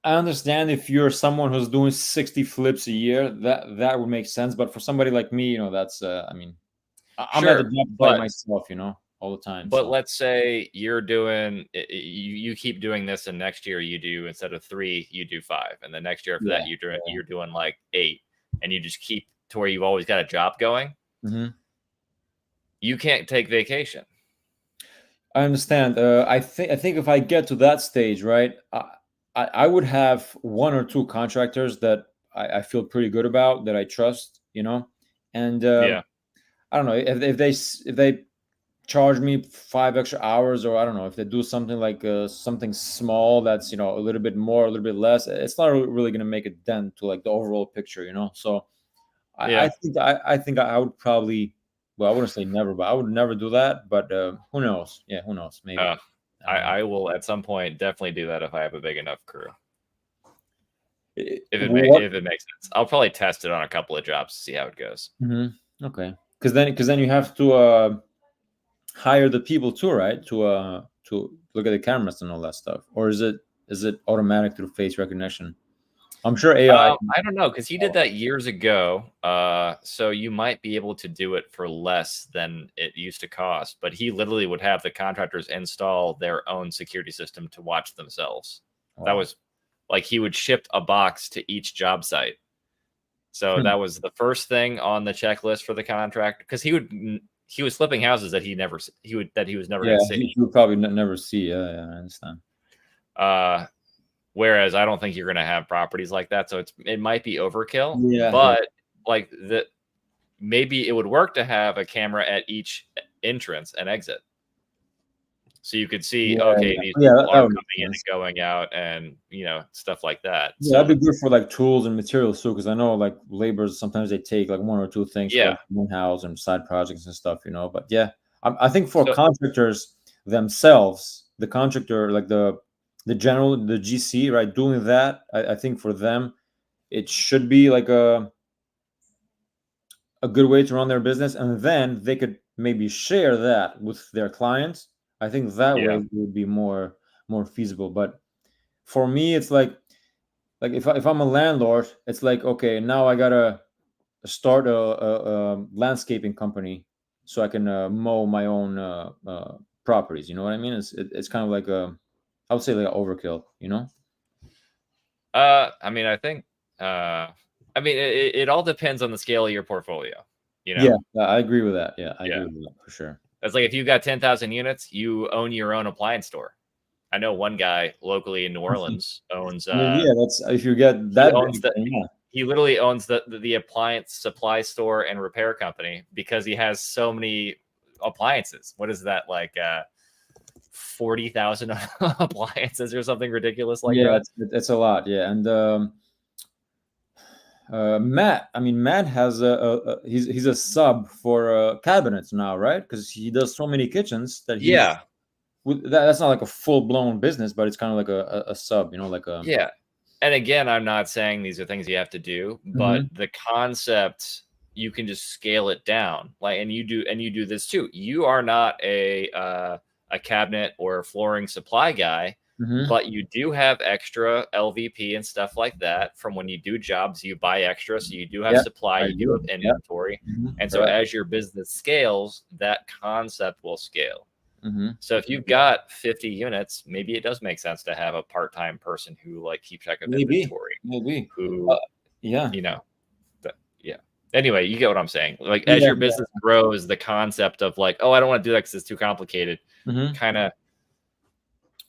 Speaker 1: I understand if you're someone who's doing 60 flips a year, that would make sense. But for somebody like me, that's I mean, I'm at the job by myself, all the time.
Speaker 2: But let's say you're doing you keep doing this, and next year you do, instead of 3, you do 5, and the next year after that you're doing like 8, and you just keep to where you've always got a job going. You can't take vacation.
Speaker 1: I understand. I think if I get to that stage, right, I would have 1 or 2 contractors that I feel pretty good about, that I trust, and I don't know if they charge me 5 extra hours, or I don't know if they do something like something small that's a little bit more, a little bit less. It's not really going to make a dent to like the overall picture, So I think I would probably. Well, I wouldn't say never, but I would never do that. But who knows? Yeah, who knows? Maybe.
Speaker 2: I will at some point definitely do that if I have a big enough crew. If it makes sense, I'll probably test it on a couple of jobs to see how it goes.
Speaker 1: Okay, because then you have to hire the people too, right? To look at the cameras and all that stuff, or is it automatic through face recognition? I'm sure AI.
Speaker 2: I don't know, because he did that years ago. So you might be able to do it for less than it used to cost. But he literally would have the contractors install their own security system to watch themselves. Wow. That was like he would ship a box to each job site. So that was the first thing on the checklist for the contractor, because he was flipping houses that he was never going to see.
Speaker 1: He would probably never see. Yeah, I understand.
Speaker 2: Whereas I don't think you're going to have properties like that, so it might be overkill. But like maybe it would work to have a camera at each entrance and exit, so you could see these people are coming in and going out, and stuff like that.
Speaker 1: Yeah, that'd be good for like tools and materials too, because I know like laborers sometimes they take like 1 or 2 things for like one house and side projects and stuff, But yeah, I think for contractors themselves, the contractor like the GC, right, doing that, I think for them it should be like a good way to run their business, and then they could maybe share that with their clients. I think that way it would be more feasible. But for me, it's like if I'm a landlord, it's like, okay, now I gotta start a landscaping company so I can mow my own properties. You know what I mean? It's kind of like I would say like overkill,
Speaker 2: I mean, I think, it all depends on the scale of your portfolio,
Speaker 1: Yeah, I agree with that. Yeah, I agree with that for sure.
Speaker 2: It's like if you've got 10,000 units, you own your own appliance store. I know one guy locally in New Orleans owns.
Speaker 1: That's if you get that.
Speaker 2: He literally owns the appliance supply store and repair company because he has so many appliances. What is that like? 40,000 appliances or something ridiculous like
Speaker 1: Yeah,
Speaker 2: that.
Speaker 1: it's a lot. Yeah, and Matt. I mean, Matt has he's a sub for cabinets now, right? Because he does so many kitchens that
Speaker 2: Yeah.
Speaker 1: that's not like a full blown business, but it's kind of like a sub, you know, like a.
Speaker 2: Yeah. And again, I'm not saying these are things you have to do, but
Speaker 1: Mhm.
Speaker 2: the concept, you can just scale it down. Like, and you do this too. You are not a cabinet or a flooring supply guy,
Speaker 1: Mhm.
Speaker 2: but you do have extra LVP and stuff like that from when you do jobs. You buy extra, so you do have
Speaker 1: Yeah,
Speaker 2: supply,
Speaker 1: I
Speaker 2: you do have
Speaker 1: do. Yeah.
Speaker 2: inventory,
Speaker 1: Mhm.
Speaker 2: and so
Speaker 1: Correct.
Speaker 2: as your business scales, that concept will scale.
Speaker 1: Mhm.
Speaker 2: So if you've got 50 units, maybe it does make sense to have a part-time person who like keep track of
Speaker 1: Maybe,
Speaker 2: inventory,
Speaker 1: maybe. Uh,
Speaker 2: who,
Speaker 1: yeah.
Speaker 2: you know, yeah. Anyway, you get what I'm saying. Like as
Speaker 1: Yeah.
Speaker 2: your business grows, the concept of like, oh, I don't want to do that because it's too complicated,
Speaker 1: Mhm.
Speaker 2: kind of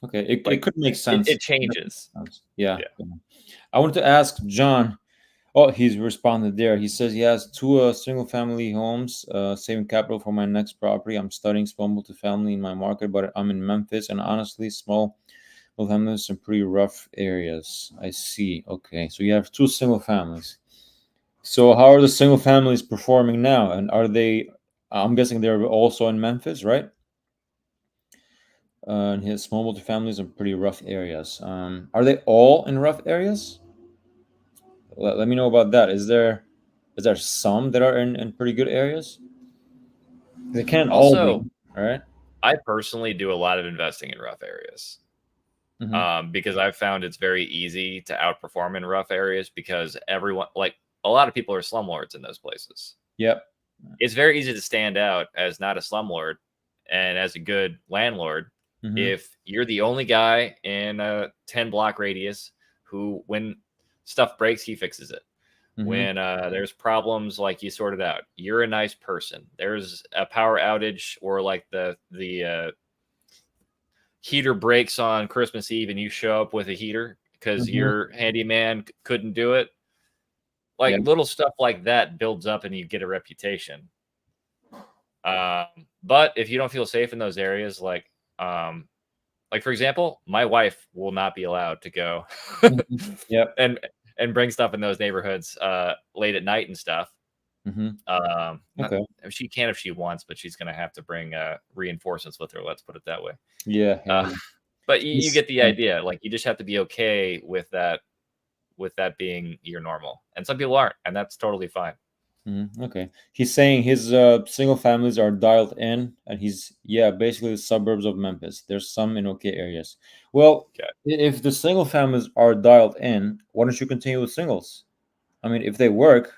Speaker 1: Okay, it
Speaker 2: like
Speaker 1: could make
Speaker 2: it,
Speaker 1: sense.
Speaker 2: it changes.
Speaker 1: Yeah.
Speaker 2: Yeah.
Speaker 1: Yeah. I wanted to ask John. Oh, he's responded there. He says he has two single family homes, saving capital for my next property. I'm studying small multifamily in my market, but I'm in Memphis, and honestly, small multifamilies in pretty rough areas. I see. Okay, so you have two single families. So how are the single families performing now? And are they? I'm guessing they're also in Memphis, right? And his small multifamilies in pretty rough areas. Are they all in rough areas? Let me know about that. Is there some that are in pretty good areas? They can't all be,
Speaker 2: Also,
Speaker 1: all right?
Speaker 2: I personally do a lot of investing in rough areas.
Speaker 1: Mm-hmm.
Speaker 2: Because I've found it's very easy to outperform in rough areas because everyone, like a lot of people are slumlords in those places.
Speaker 1: Yep.
Speaker 2: It's very easy to stand out as not a slumlord and as a good landlord
Speaker 1: Mm-hmm.
Speaker 2: if you're the only guy in a 10 block radius who, when stuff breaks, he fixes it.
Speaker 1: Mm-hmm.
Speaker 2: When there's problems, like you sort it out. You're a nice person. There's a power outage or like the heater breaks on Christmas Eve and you show up with a heater because
Speaker 1: Mm-hmm.
Speaker 2: your handyman couldn't do it. Like
Speaker 1: Yeah.
Speaker 2: little stuff like that builds up and you get a reputation. But if you don't feel safe in those areas, like for example, my wife will not be allowed to go
Speaker 1: Mm-hmm. Yep.
Speaker 2: and bring stuff in those neighborhoods late at night and stuff.
Speaker 1: Mm-hmm.
Speaker 2: Not,
Speaker 1: Okay.
Speaker 2: she can if she wants, but she's going to have to bring reinforcements with her. Let's put it that way.
Speaker 1: Yeah. Yeah.
Speaker 2: But you
Speaker 1: He's-
Speaker 2: get the idea. Like you just have to be okay with that being your normal. And some people aren't, and that's totally fine.
Speaker 1: Okay. He's saying his single families are dialed in, and he's basically the suburbs of Memphis. There's some in okay areas. Well,
Speaker 2: Okay.
Speaker 1: if the single families are dialed in, why don't you continue with singles? I mean, if they work,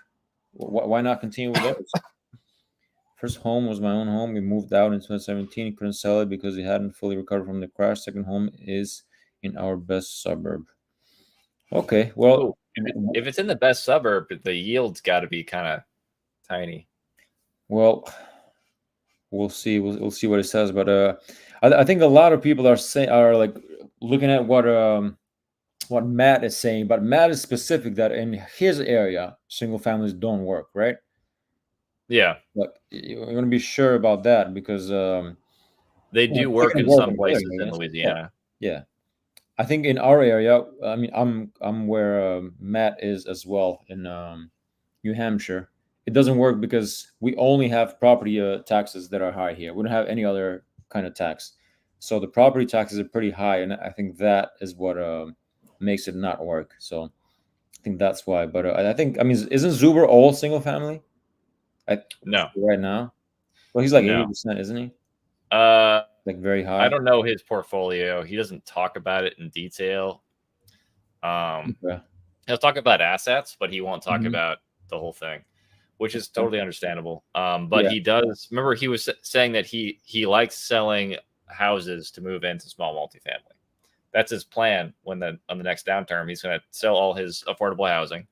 Speaker 1: why not continue with those? First home was my own home. We moved out in 2017. Couldn't sell it because we hadn't fully recovered from the crash. Second home is in our best suburb. Okay, well,
Speaker 2: Oh, if it's in the best suburb, the yield's got to be kind of tiny.
Speaker 1: well, we'll see. We'll see what it says. But I think a lot of people are like looking at what Matt is saying. But Matt is specific that in his area, single families don't work, right?
Speaker 2: Yeah,
Speaker 1: Like you're gonna be sure about that because
Speaker 2: they
Speaker 1: you know,
Speaker 2: do
Speaker 1: they
Speaker 2: work
Speaker 1: can
Speaker 2: in
Speaker 1: work
Speaker 2: some
Speaker 1: in other
Speaker 2: places in
Speaker 1: areas. Yeah,
Speaker 2: Louisiana.
Speaker 1: yeah. I think in our area, I mean, I'm where Matt is as well in New Hampshire. It doesn't work because we only have property taxes that are high here. We don't have any other kind of tax, so the property taxes are pretty high, and I think that is what makes it not work. So I think that's why. But I think isn't Zuber all single family? I
Speaker 2: No,
Speaker 1: right now. Well, he's like
Speaker 2: no.
Speaker 1: 80%, isn't he?
Speaker 2: Uh,
Speaker 1: Like very
Speaker 2: I
Speaker 1: high.
Speaker 2: don't know his portfolio. He doesn't talk about it in detail.
Speaker 1: Okay.
Speaker 2: He'll talk about assets, but he won't talk
Speaker 1: Mhm.
Speaker 2: about the whole thing, which is
Speaker 1: Okay.
Speaker 2: totally understandable. But
Speaker 1: Yeah.
Speaker 2: he does. Remember, he was saying that he likes selling houses to move into small multifamily. That's his plan. On the next downturn, he's going to sell all his affordable housing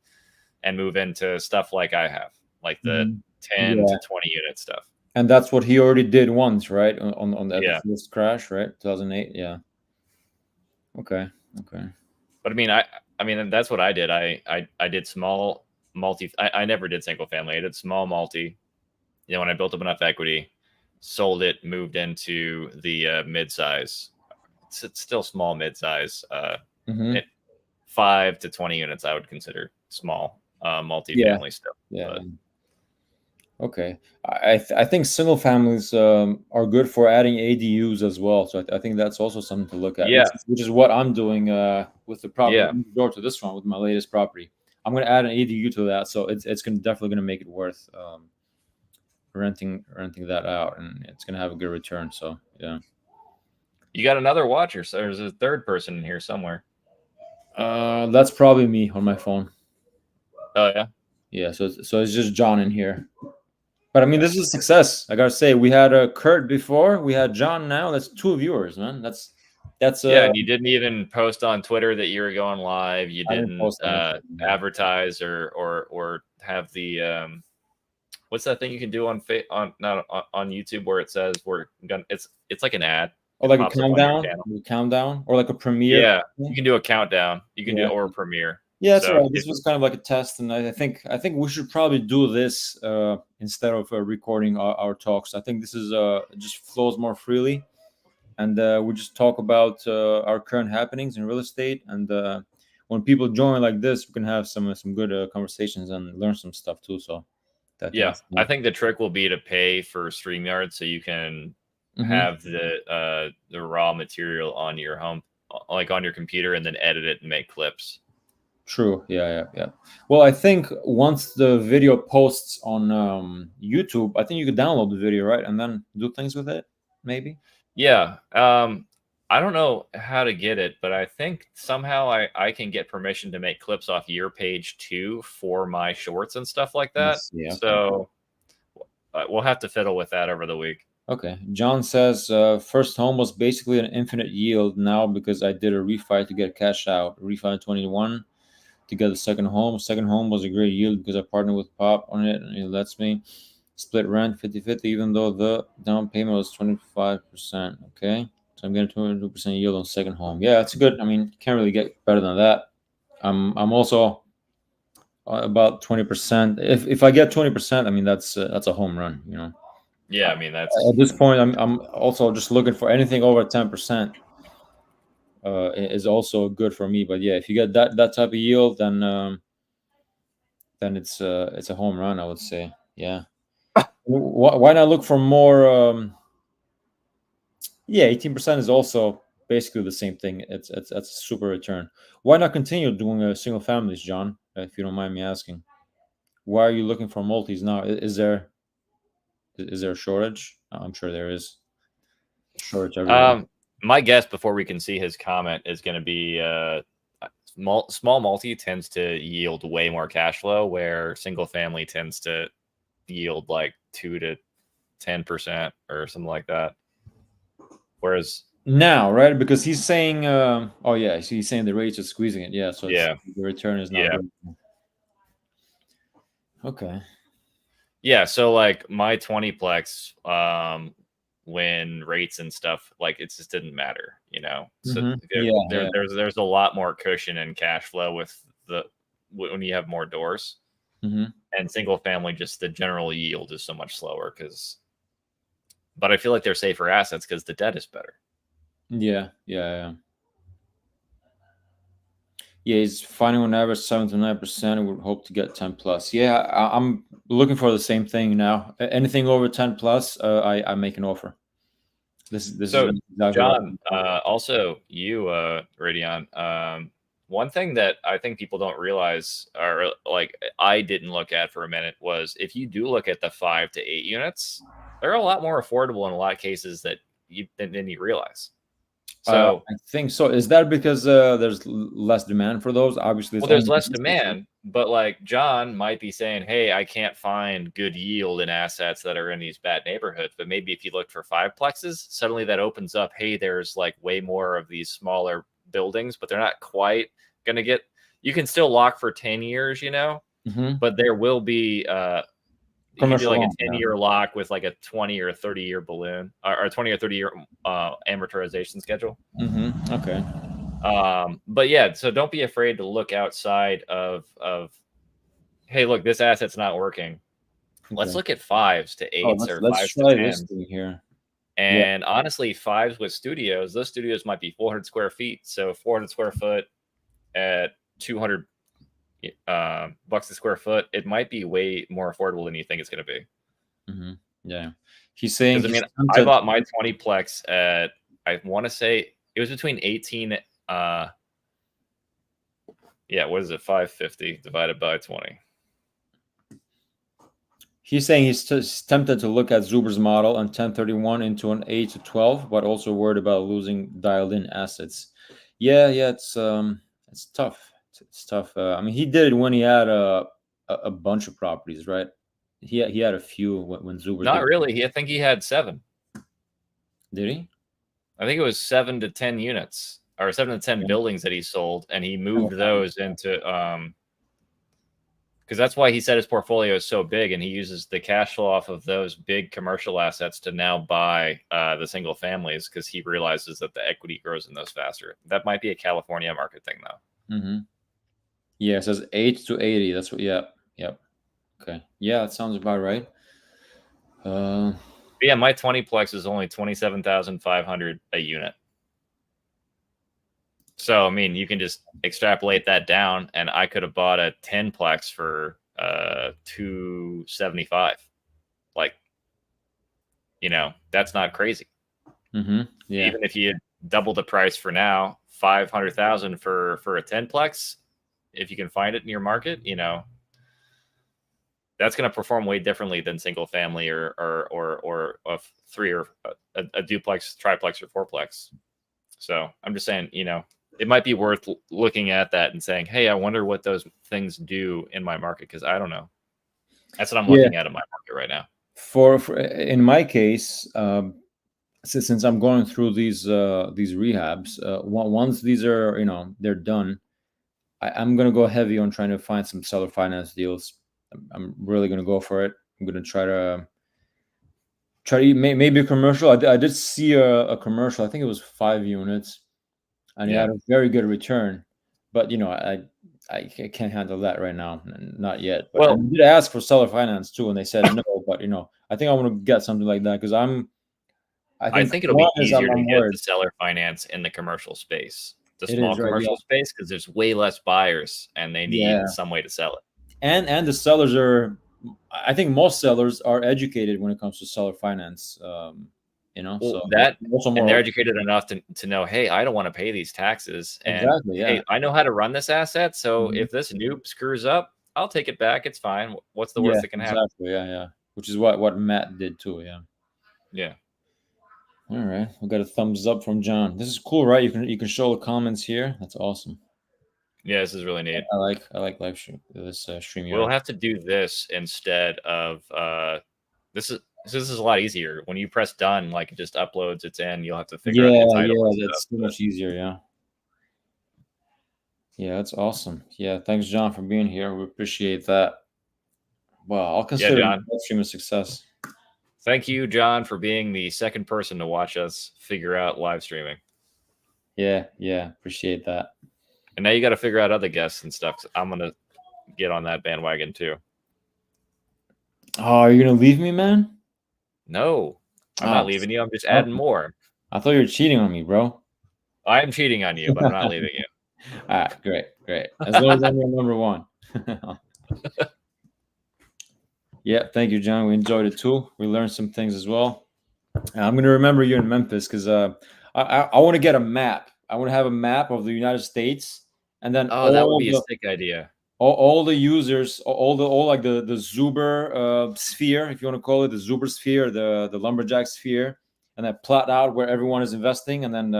Speaker 2: and move into stuff like I have, like the
Speaker 1: Mhm.
Speaker 2: 10
Speaker 1: Yeah.
Speaker 2: to 20 unit stuff.
Speaker 1: And that's what he already did once, right? On at the
Speaker 2: Yeah,
Speaker 1: first crash, right? 2008. Yeah. Okay. Okay.
Speaker 2: but I mean that's what I did. I did small multi. I never did single family. I did small multi. When I built up enough equity, sold it, moved into the mid-size. It's still small mid-size.
Speaker 1: Mm-hmm.
Speaker 2: 5 to 20 units I would consider small multifamily still.
Speaker 1: Yeah.
Speaker 2: But
Speaker 1: Okay. I think single families are good for adding ADUs as well. So I think that's also something to look at,
Speaker 2: yeah,
Speaker 1: which is what I'm doing with the property
Speaker 2: yeah,
Speaker 1: next door to this one with my latest property. I'm going to add an ADU to that, so it's definitely going to make it worth renting that out, and it's going to have a good return. So yeah.
Speaker 2: you got another watcher, so there's a third person in here somewhere.
Speaker 1: That's probably me on my phone.
Speaker 2: Oh yeah,
Speaker 1: Yeah. So it's just John in here. But I mean,
Speaker 2: okay.
Speaker 1: this is a success. I gotta say, we had Kurt before, we had John now. That's 2 viewers, man. That's
Speaker 2: Yeah, and you didn't even post on Twitter that you were going live. You
Speaker 1: I didn't
Speaker 2: didn't
Speaker 1: post anything.
Speaker 2: advertise or have the what's that thing you can do on not on YouTube where it says we're gonna it's like an ad.
Speaker 1: Or
Speaker 2: It
Speaker 1: like
Speaker 2: pops up on your channel.
Speaker 1: a countdown, or like a premiere.
Speaker 2: Yeah, you can do a countdown. You can do
Speaker 1: Yeah,
Speaker 2: or a premiere.
Speaker 1: yeah, that's
Speaker 2: So
Speaker 1: right. This was kind of like a test, and I think we should probably do this instead of recording our talks. I think this is it just flows more freely, and we just talk about our current happenings in real estate. And when people join like this, we can have some good conversations and learn some stuff too. So
Speaker 2: yeah,
Speaker 1: that's
Speaker 2: I think the trick will be to pay for StreamYard so you can have the raw material on your home, like on your computer, and then edit it and make clips.
Speaker 1: True. Yeah. Well, I think once the video posts on YouTube, I think you could download the video, right, and then do things with it, maybe.
Speaker 2: Yeah. I don't know how to get it, but I think somehow I can get permission to make clips off your page too for my shorts and stuff like that.
Speaker 1: Yes. Yeah. Okay.
Speaker 2: So we'll have to fiddle with that over the week.
Speaker 1: Okay. John says first home was basically an infinite yield now because I did a refi to get cash out. Refi in 21 to get the second home. Second home was a great yield because I partnered with Pop on it, and it lets me split rent 50-50, even though the down payment was 25%. Okay. So I'm getting 22% yield on second home. Yeah, it's good. I mean, can't really get better than that. I'm also about 20%. If I get 20%, I mean that's a home run. You know.
Speaker 2: Yeah, I mean that's
Speaker 1: At this point, I'm also just looking for anything over 10%. Is also good for me. But yeah, if you get that type of yield, then it's a home run, I would say. Yeah. Why not look for more? Yeah, 18% is also basically the same thing. It's a super return. Why not continue doing single families, John? If you don't mind me asking, why are you looking for multis now? Is there a shortage? I'm sure there is a shortage everywhere.
Speaker 2: my guess before we can see his comment is going to be small multi tends to yield way more cash flow, where single family tends to yield like 2 to 10% or something like that. Whereas
Speaker 1: Now, right? Because he's saying, oh yeah, so he's saying the rates are squeezing it. Yeah, so
Speaker 2: yeah,
Speaker 1: the return is not
Speaker 2: yeah.
Speaker 1: good. Okay.
Speaker 2: Yeah, so like my 20plex, when rates and stuff, like it just didn't matter, you know. So there's a lot more cushion and cash flow with when you have more doors. And single family, just the general yield is so much slower but I feel like they're safer assets because the debt is better.
Speaker 1: Yeah. He's finding on average 7 to 9%. Would hope to get 10 plus. Yeah, I'm looking for the same thing now. Anything over 10 plus, I make an offer. This
Speaker 2: So,
Speaker 1: is exactly
Speaker 2: John, also you, Radion, one thing that I think people don't realize, or like I didn't look at for a minute, was if you do look at the 5 to 8 units, they're a lot more affordable in a lot of cases than you realize. So
Speaker 1: I think so. Is that because there's less demand for those? Obviously,
Speaker 2: well, there's less demand, but like John might be saying, hey, I can't find good yield in assets that are in these bad neighborhoods. But maybe if you look for 5plexes, suddenly that opens up, hey, there's like way more of these smaller buildings, but they're not quite going to get, you can still lock for 10 years, you know, but there will be, you can do like a 10-year lock with like a 20 or 30-year balloon or a 20 or 30-year amortization schedule.
Speaker 1: Okay.
Speaker 2: But yeah, so don't be afraid to look outside of hey, look, this asset's not working. Let's
Speaker 1: Okay.
Speaker 2: look at 5s to
Speaker 1: Oh,
Speaker 2: 8s or
Speaker 1: let's
Speaker 2: 5s to
Speaker 1: try this
Speaker 2: 10s.
Speaker 1: thing here. Yeah.
Speaker 2: And honestly, 5s with studios, those studios might be 400 square feet. So 400 square foot at 200 bucks a square foot, it might be way more affordable than you think it's going to be.
Speaker 1: Mm-hmm. Yeah. He's saying
Speaker 2: Because I
Speaker 1: he's
Speaker 2: mean, I
Speaker 1: tempted.
Speaker 2: bought my 20plex at, I want to say it was between 18. Yeah, what is it? 550 divided by 20.
Speaker 1: He's saying he's tempted to look at Zuber's model on 1031 into an 8 to 12, but also worried about losing dialed-in assets. Yeah, it's tough. It's tough. I mean, he did it when he had a bunch of properties, right? He had a few when Zuber
Speaker 2: Not
Speaker 1: did.
Speaker 2: really. I think he had 7.
Speaker 1: Did he?
Speaker 2: I think it was 7 to 10 units or 7 to 10
Speaker 1: Yeah.
Speaker 2: buildings that he sold, and he moved
Speaker 1: Okay.
Speaker 2: those into because that's why he said his portfolio is so big, and he uses the cash flow off of those big commercial assets to now buy the single families because he realizes that the equity grows in those faster. That might be a California market thing, though.
Speaker 1: Mm-hmm. Yeah, it says 8 to 80. That's what. Yep. Okay. Yeah, that sounds about right.
Speaker 2: But yeah, my 20plex is only 27,500 a unit. So I mean, you can just extrapolate that down, and I could have bought a 10plex for 275. Like, that's not crazy.
Speaker 1: Mm-hmm. Yeah.
Speaker 2: Even if you double the price for now, 500,000 for a 10plex, if you can find it in your market, that's going to perform way differently than single family or a 3 or a duplex, triplex, or fourplex. So I'm just saying, it might be worth looking at that and saying, hey, I wonder what those things do in my market, because I don't know. That's what I'm looking at in my market right now.
Speaker 1: For in my case, since I'm going through these rehabs, once these are they're done, I'm gonna go heavy on trying to find some seller finance deals. I'm really gonna go for it. I'm gonna try to maybe a commercial. I did see a commercial. I think it was 5 units, and he
Speaker 2: Yeah.
Speaker 1: had a very good return. But I can't handle that right now, not yet. But
Speaker 2: Well,
Speaker 1: and I did ask for seller finance too, and they said no. But I think I want to get something like that because I
Speaker 2: I
Speaker 1: think
Speaker 2: think it'll
Speaker 1: one
Speaker 2: be
Speaker 1: is
Speaker 2: easier to
Speaker 1: I'm
Speaker 2: get
Speaker 1: worried.
Speaker 2: the seller finance in the commercial space, the
Speaker 1: It
Speaker 2: small
Speaker 1: is right, yeah,
Speaker 2: commercial space, because there's way less buyers and they need
Speaker 1: yeah,
Speaker 2: some way to sell it.
Speaker 1: and the sellers are. I think most sellers are educated when it comes to seller finance.
Speaker 2: Well,
Speaker 1: So they're
Speaker 2: that,
Speaker 1: also
Speaker 2: and
Speaker 1: more
Speaker 2: they're
Speaker 1: open.
Speaker 2: educated enough to know, hey, I don't want to pay these taxes, and
Speaker 1: Exactly, yeah.
Speaker 2: hey, I know how to run this asset. So
Speaker 1: Mhm.
Speaker 2: if this noob screws up, I'll take it back. It's fine. What's the
Speaker 1: Yeah,
Speaker 2: worst that can happen?
Speaker 1: exactly, yeah. Which is what Matt did too, yeah.
Speaker 2: Yeah.
Speaker 1: All right, we got a thumbs up from John. This is cool, right? You can show the comments here. That's awesome.
Speaker 2: Yeah, this is really neat.
Speaker 1: I like live stream this
Speaker 2: We'll
Speaker 1: StreamYard.
Speaker 2: have to do this instead of this is a lot easier. When you press done, like, it just uploads, it's in. You'll have to figure out the entitlement
Speaker 1: That's
Speaker 2: stuff.
Speaker 1: so much easier, yeah. Yeah, that's awesome. Yeah, thanks, John, for being here. We appreciate that. Well, I'll
Speaker 2: Yeah,
Speaker 1: consider
Speaker 2: John.
Speaker 1: live stream a success.
Speaker 2: Thank you, John, for being the second person to watch us figure out live streaming.
Speaker 1: Yeah, appreciate that.
Speaker 2: And now you got to figure out other guests and stuff. I'm gonna get on that bandwagon too.
Speaker 1: Oh, are you gonna leave me, man?
Speaker 2: No, I'm
Speaker 1: Ah,
Speaker 2: not leaving you. I'm just
Speaker 1: okay.
Speaker 2: adding more.
Speaker 1: I thought you were cheating on me, bro.
Speaker 2: I am cheating on you, but I'm not leaving you.
Speaker 1: All right, great. As long as I'm your number one. Yeah, thank you, John. We enjoyed it too. We learned some things as well. I'm gonna remember you in Memphis because I want to get a map. I want to have a map of the United States, and then
Speaker 2: Oh, that would be a sick idea.
Speaker 1: all the users, all like the Zuber sphere, if you want to call it the Zuber sphere, the lumberjack sphere, and then plot out where everyone is investing, and then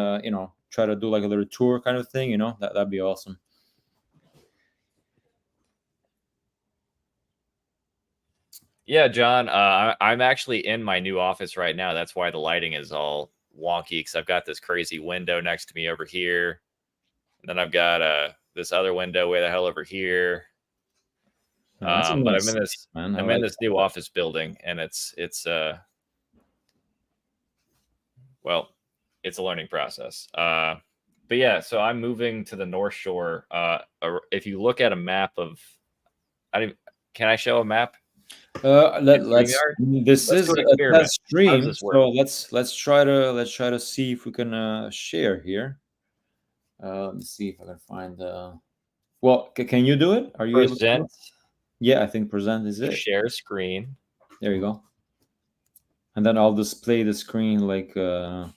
Speaker 1: try to do like a little tour kind of thing. That'd be awesome.
Speaker 2: Yeah, John. I'm actually in my new office right now. That's why the lighting is all wonky, because I've got this crazy window next to me over here, and then I've got this other window way the hell over here.
Speaker 1: That's a
Speaker 2: But
Speaker 1: nice space, man. I
Speaker 2: I'm in
Speaker 1: like
Speaker 2: this new office building, and it's well, it's a learning process. But yeah, so I'm moving to the North Shore. If you look at a map of, can I show a map?
Speaker 1: Let's.
Speaker 2: StreamYard?
Speaker 1: This
Speaker 2: Let's
Speaker 1: is
Speaker 2: do an
Speaker 1: a
Speaker 2: experiment.
Speaker 1: test
Speaker 2: How does
Speaker 1: stream,
Speaker 2: this work?
Speaker 1: so let's try to see if we can share here. Let me see if I can find. Well, can you do it? Are you able to do
Speaker 2: Present,
Speaker 1: it? Yeah, I think present is it.
Speaker 2: share screen.
Speaker 1: There you go. And then I'll display the screen like the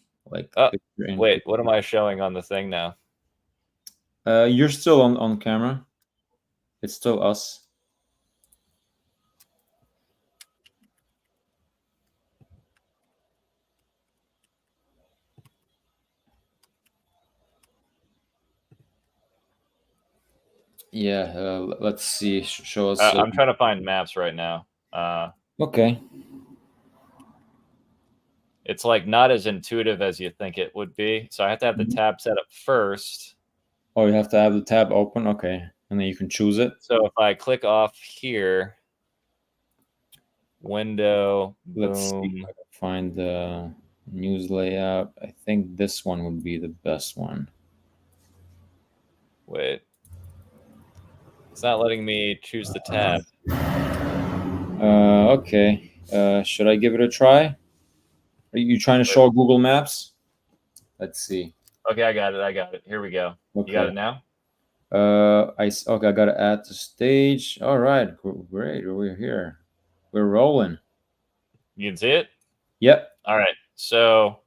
Speaker 2: Oh,
Speaker 1: picture in.
Speaker 2: wait, what am I showing on the thing now?
Speaker 1: You're still on camera. It's still us. Yeah. Let's see. Show us.
Speaker 2: I'm trying to find maps right now.
Speaker 1: Okay.
Speaker 2: It's like not as intuitive as you think it would be. So I have to have the tab set up first.
Speaker 1: Oh, you have to have the tab open. Okay, and then you can choose it.
Speaker 2: So if I click off here, window,
Speaker 1: Let's see
Speaker 2: boom.
Speaker 1: if I can find the news layout. I think this one would be the best one.
Speaker 2: Wait. It's not letting me choose the tab.
Speaker 1: Okay. Should I give it a try? Are you trying to show Google Maps? Let's see.
Speaker 2: Okay, I got it. Here we go.
Speaker 1: Okay.
Speaker 2: You got it now?
Speaker 1: Okay, I gotta add to stage. All right, great. We're here. We're rolling.
Speaker 2: You can see it?
Speaker 1: Yep.
Speaker 2: All right. So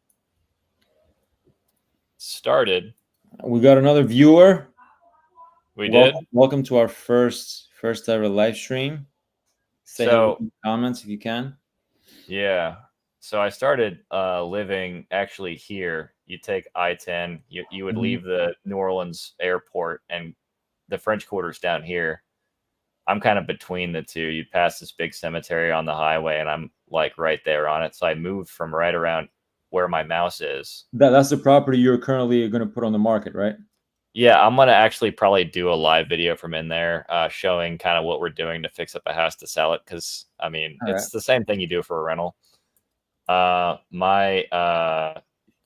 Speaker 2: started.
Speaker 1: We got another viewer.
Speaker 2: We did.
Speaker 1: Welcome to our first ever live stream. Say hello in the comments if you can.
Speaker 2: Yeah. So I started living actually here. You take I-10. You would leave the New Orleans airport and the French Quarter's down here. I'm kind of between the two. You pass this big cemetery on the highway, and I'm like right there on it. So I moved from right around where my mouse is.
Speaker 1: That's the property you're currently going to put on the market, right?
Speaker 2: Yeah, I'm going to actually probably do a live video from in there showing kind of what we're doing to fix up a house to sell it. Because, I mean, it's the same thing you do for a rental. My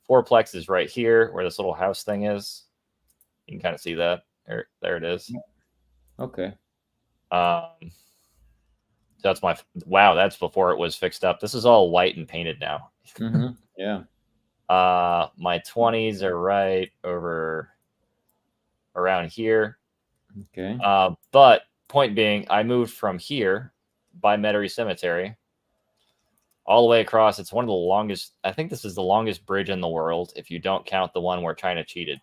Speaker 2: fourplex is right here where this little house thing is. You can kind of see that. There it is.
Speaker 1: Okay.
Speaker 2: So that's my wow. That's before it was fixed up. This is all white and painted now.
Speaker 1: Yeah.
Speaker 2: My 20s are right over around here.
Speaker 1: Okay.
Speaker 2: But point being, I moved from here by Metairie Cemetery all the way across. It's one of the longest. I think this is the longest bridge in the world, if you don't count the one where China cheated.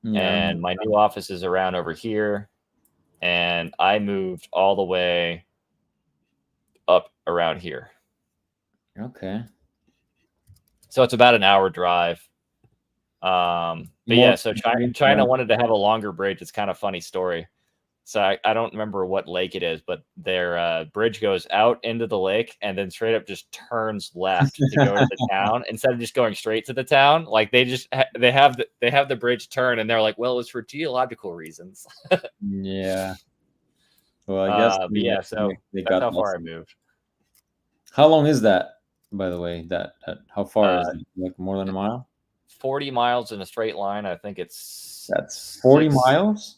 Speaker 2: Yeah, and my new office is around over here. And I moved all the way up around here.
Speaker 1: Okay.
Speaker 2: So it's about an hour drive. But yeah, so China wanted to have a longer bridge. It's kind of a funny story. So I don't remember what lake it is, but their bridge goes out into the lake and then straight up just turns left to go to the town instead of just going straight to the town. Like they just they have the bridge turn, and they're like, well, it's for geological reasons.
Speaker 1: Yeah. Well, I guess.
Speaker 2: Yeah. So that's how far I moved.
Speaker 1: How long is that, by the way? That how far is it? Like more than a mile?
Speaker 2: 40 miles in a straight line. I think
Speaker 1: that's 40 miles.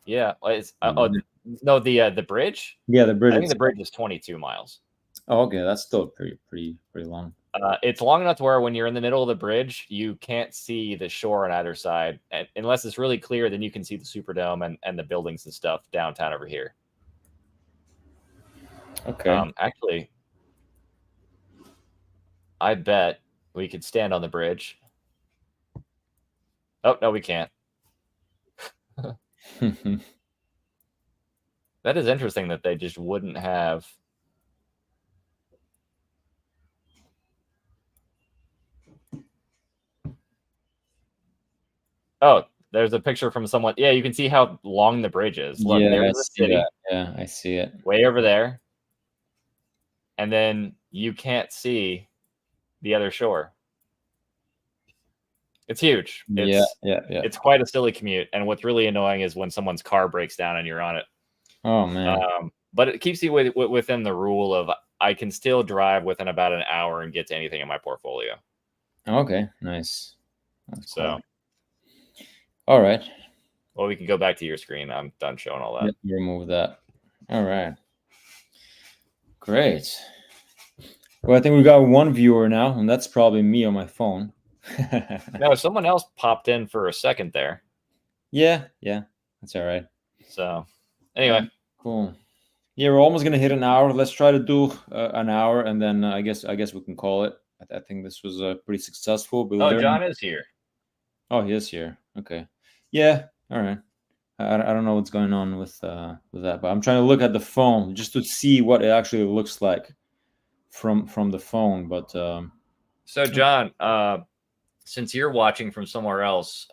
Speaker 2: Yeah, it's no the bridge.
Speaker 1: Yeah, the bridge.
Speaker 2: I think the bridge is 22 miles.
Speaker 1: Oh, okay, that's still pretty long.
Speaker 2: It's long enough to where when you're in the middle of the bridge, you can't see the shore on either side, and unless it's really clear. Then you can see the Superdome and the buildings and stuff downtown over here.
Speaker 1: Okay.
Speaker 2: Actually, I bet we could stand on the bridge. Oh no, we can't. That is interesting that they just wouldn't have. Oh, there's a picture from someone. Yeah, you can see how long the bridge is. Look, there's the city.
Speaker 1: Yeah, I see it.
Speaker 2: Way over there. And then you can't see the other shore. It's huge.
Speaker 1: Yeah.
Speaker 2: It's quite a silly commute. And what's really annoying is when someone's car breaks down and you're on it.
Speaker 1: Oh man.
Speaker 2: But it keeps you within the rule of I can still drive within about an hour and get to anything in my portfolio.
Speaker 1: Okay, nice.
Speaker 2: That's so
Speaker 1: cool. All right.
Speaker 2: Well, we can go back to your screen. I'm done showing all that.
Speaker 1: Remove that. All right. Great. Well, I think we got one viewer now, and that's probably me on my phone.
Speaker 2: No, someone else popped in for a second there.
Speaker 1: Yeah, that's all right.
Speaker 2: So, anyway,
Speaker 1: cool. Yeah, we're almost gonna hit an hour. Let's try to do an hour, and then I guess we can call it. I think this was pretty successful. But
Speaker 2: oh, John is here.
Speaker 1: Oh, he is here. Okay. Yeah. All right. I don't know what's going on with that, but I'm trying to look at the phone just to see what it actually looks like from the phone. But
Speaker 2: so, John, since you're watching from somewhere else,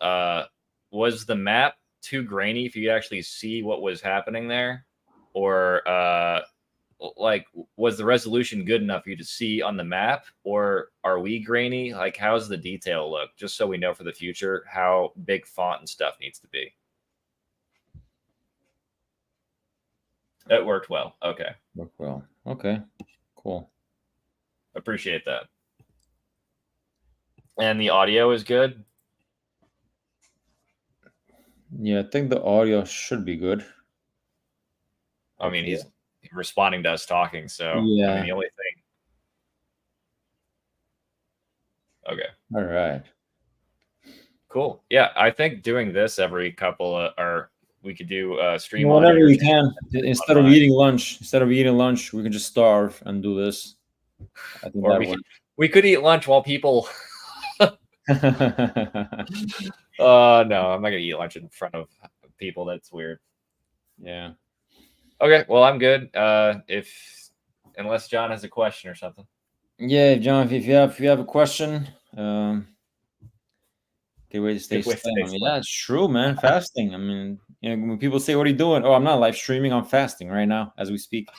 Speaker 2: was the map too grainy for you to actually see what was happening there, or like was the resolution good enough for you to see on the map, or are we grainy? Like, how's the detail look? Just so we know for the future how big font and stuff needs to be. It worked well. Okay.
Speaker 1: Worked well. Okay. Cool.
Speaker 2: Appreciate that. And the audio is good?
Speaker 1: Yeah, I think the audio should be good.
Speaker 2: I mean, he's responding to us talking, so
Speaker 1: yeah.
Speaker 2: I mean, the only thing. Okay.
Speaker 1: All right.
Speaker 2: Cool. Yeah, I think doing this every couple or we could do stream
Speaker 1: whenever we can. Instead of eating lunch, we can just starve and do this. I think
Speaker 2: or we could eat lunch while people. No, I'm not gonna eat lunch in front of people. That's weird.
Speaker 1: Yeah.
Speaker 2: Okay. Well, I'm good. Unless John has a question or something.
Speaker 1: Yeah, John. If you have a question, good way to stay sane. I mean, yeah, it's true, man. Fasting. I mean, when people say, "What are you doing?" Oh, I'm not live streaming. I'm fasting right now as we speak.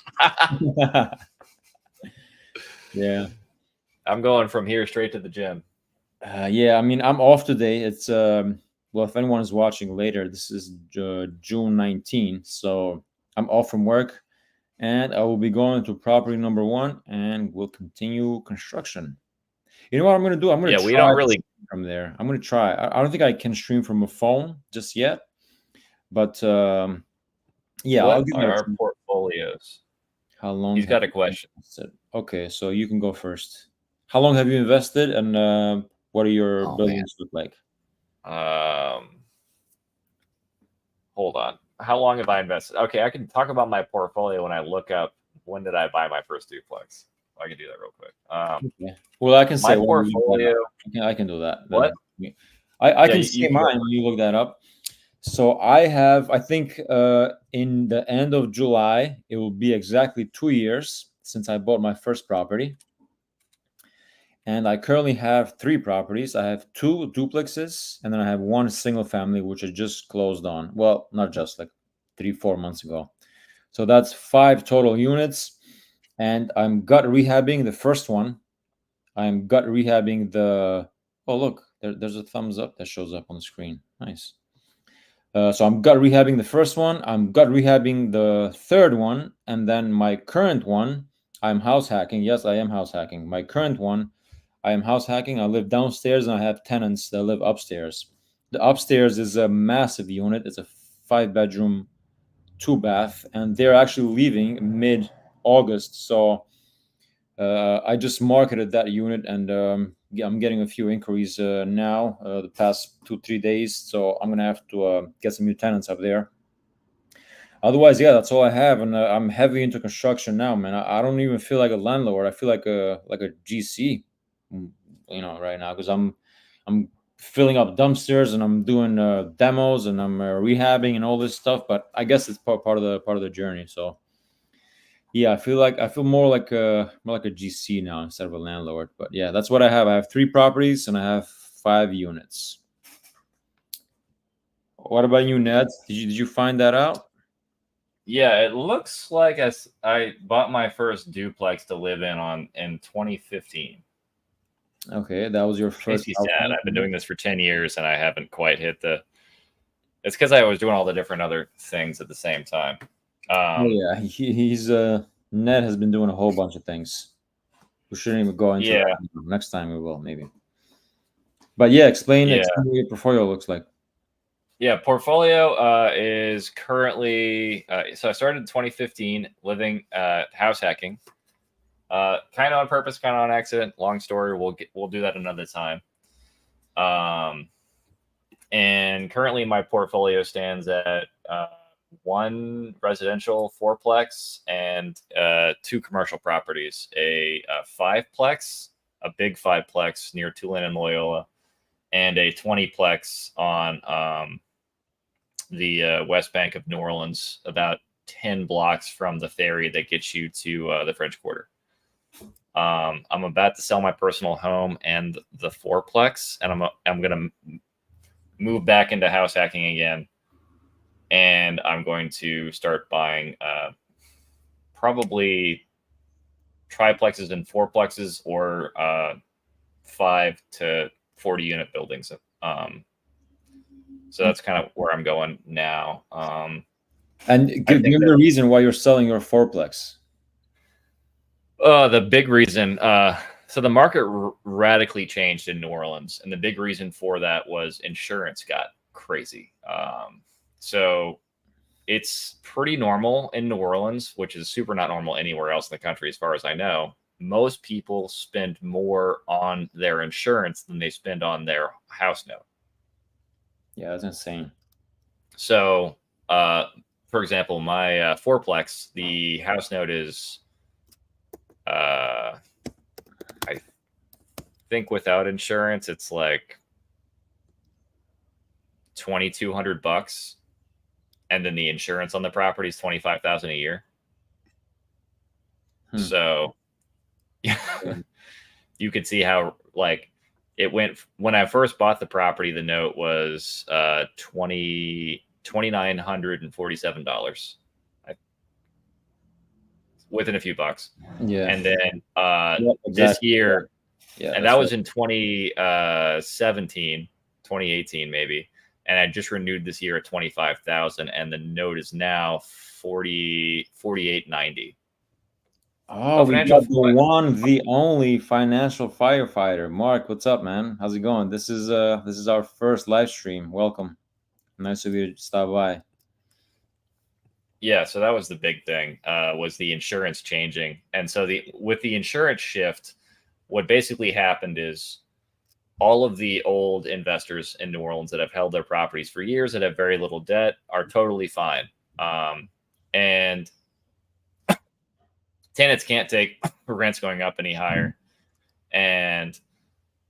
Speaker 1: Yeah.
Speaker 2: I'm going from here straight to the gym.
Speaker 1: Yeah, I mean, I'm off today. It's well, if anyone is watching later, this is June 19th, so I'm off from work, and I will be going to property number 1, and we'll continue construction. You know what I'm gonna do? I'm gonna
Speaker 2: we don't really
Speaker 1: from there. I'm gonna try. I don't think I can stream from a phone just yet, but yeah,
Speaker 2: what
Speaker 1: I'll give
Speaker 2: our portfolios.
Speaker 1: How long?
Speaker 2: He's got a question.
Speaker 1: Okay, so you can go first. How long have you invested, and what are your buildings look like?
Speaker 2: Hold on. How long have I invested? Okay, I can talk about my portfolio when I look up when did I buy my first duplex. I can do that real quick.
Speaker 1: Okay. Well, I can say
Speaker 2: my portfolio.
Speaker 1: I can do that.
Speaker 2: What?
Speaker 1: I can see mine when you look that up. So I have, I think, in the end of July, it will be exactly 2 years since I bought my first property. And I currently have 3 properties. I have 2 duplexes, and then I have 1 single family, which I just closed on. Well, not just, like 3-4 months ago. So that's 5 total units. And I'm gut rehabbing the first one. I'm gut rehabbing the, oh, look, there's a thumbs up that shows up on the screen. Nice. So I'm gut rehabbing the first one. I'm gut rehabbing the third one. And then my current one, I'm house hacking. Yes, I am house hacking. My current one, I am house hacking. I live downstairs and I have tenants that live upstairs. The upstairs is a massive unit. It's a 5-bedroom, 2-bath, and they're actually leaving mid-August. So I just marketed that unit, and I'm getting a few inquiries now the past 2-3 days. So I'm gonna have to get some new tenants up there. Otherwise, yeah, that's all I have, and I'm heavy into construction now, man. I don't even feel like a landlord. I feel like a GC, right now, because I'm filling up dumpsters and I'm doing demos and I'm rehabbing and all this stuff. But I guess it's part of the journey. So yeah, I feel more like a GC now instead of a landlord. But yeah, that's what I have. I have 3 properties and I have 5 units. What about you, Ned? Did you find that out?
Speaker 2: Yeah, it looks like I bought my first duplex to live in 2015.
Speaker 1: Okay, that was your first.
Speaker 2: I've been doing this for 10 years and I haven't quite hit the. It's because I was doing all the different other things at the same time.
Speaker 1: Yeah, he's Ned has been doing a whole bunch of things. We shouldn't even go into that. Next time we will, maybe. But yeah, explain what your portfolio looks like.
Speaker 2: Yeah, portfolio is currently so I started in 2015 living house hacking. Kind of on purpose, kind of on accident. Long story. We'll do that another time. And currently my portfolio stands at one residential fourplex and two commercial properties, a fiveplex, a big fiveplex near Tulane and Loyola, and a 20plex on the west bank of New Orleans, about 10 blocks from the ferry that gets you to the French Quarter. I'm about to sell my personal home and the fourplex, and I'm gonna move back into house hacking again, and I'm going to start buying probably triplexes and fourplexes, or 5 to 40 unit buildings. So that's kind of where I'm going now.
Speaker 1: And give me the reason why you're selling your fourplex.
Speaker 2: The big reason, so the market radically changed in New Orleans, and the big reason for that was insurance got crazy. So it's pretty normal in New Orleans, which is super not normal anywhere else in the country, as far as I know. Most people spend more on their insurance than they spend on their house note.
Speaker 1: Yeah, that's insane.
Speaker 2: So, for example, my fourplex, the house note is, I think without insurance, it's like $2,200, and then the insurance on the property is $25,000 a year. So you could see how, like, it went. When I first bought the property, the note was $2,947, within a few bucks.
Speaker 1: Yeah.
Speaker 2: And then this year, and that was in 2017, 2018 maybe. And I just renewed this year at $25,000, and the note is now $48.90.
Speaker 1: Oh, we got the one, the only financial firefighter. Mark, what's up, man? How's it going? This is our first live stream. Welcome. Nice of you to stop by.
Speaker 2: Yeah, so that was the big thing, was the insurance changing. And so with the insurance shift, what basically happened is all of the old investors in New Orleans that have held their properties for years, that have very little debt, are totally fine. And tenants can't take rents going up any higher. And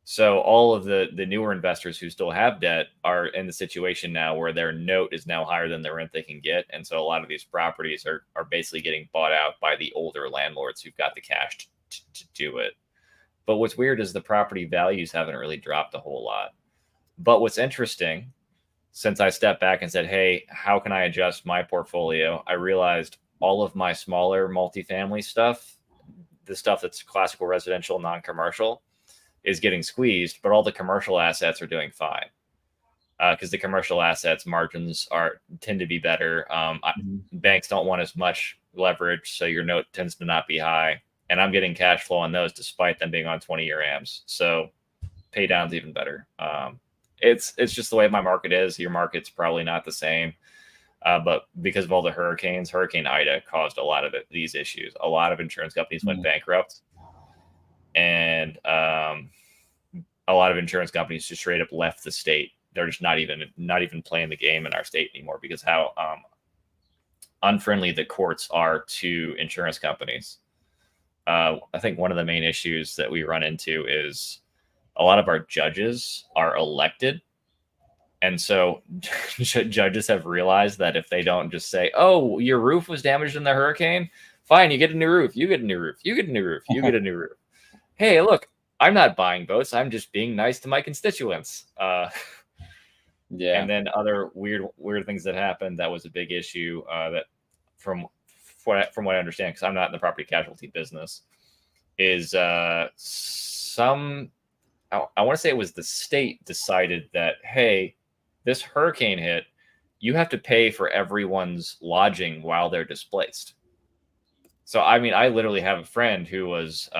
Speaker 2: so all of the newer investors who still have debt are in the situation now where their note is now higher than the rent they can get. And so a lot of these properties are basically getting bought out by the older landlords who've got the cash to do it. But what's weird is the property values haven't really dropped a whole lot. But what's interesting, since I stepped back and said, hey, how can I adjust my portfolio? I realized all of my smaller multifamily stuff, the stuff that's classical residential, non-commercial, is getting squeezed, but all the commercial assets are doing fine. Because the commercial assets margins tend to be better. Banks don't want as much leverage, so your note tends to not be high. And I'm getting cash flow on those despite them being on 20-year AMs. So pay down's even better. It's just the way my market is. Your market's probably not the same. But because of all the hurricanes, Hurricane Ida caused a lot of these issues. A lot of insurance companies went bankrupt. And a lot of insurance companies just straight up left the state. They're just not even playing the game in our state anymore because how unfriendly the courts are to insurance companies. I think one of the main issues that we run into is a lot of our judges are elected. And so judges have realized that if they don't just say, oh, your roof was damaged in the hurricane, fine, you get a new roof, you get a new roof, you get a new roof, you get a new roof. Hey, look, I'm not buying votes. I'm just being nice to my constituents. Yeah. And then other weird things that happened. That was a big issue that from what I understand, because I'm not in the property casualty business, is I want to say it was the state decided that, hey, this hurricane hit, you have to pay for everyone's lodging while they're displaced. So, I mean, I literally have a friend who was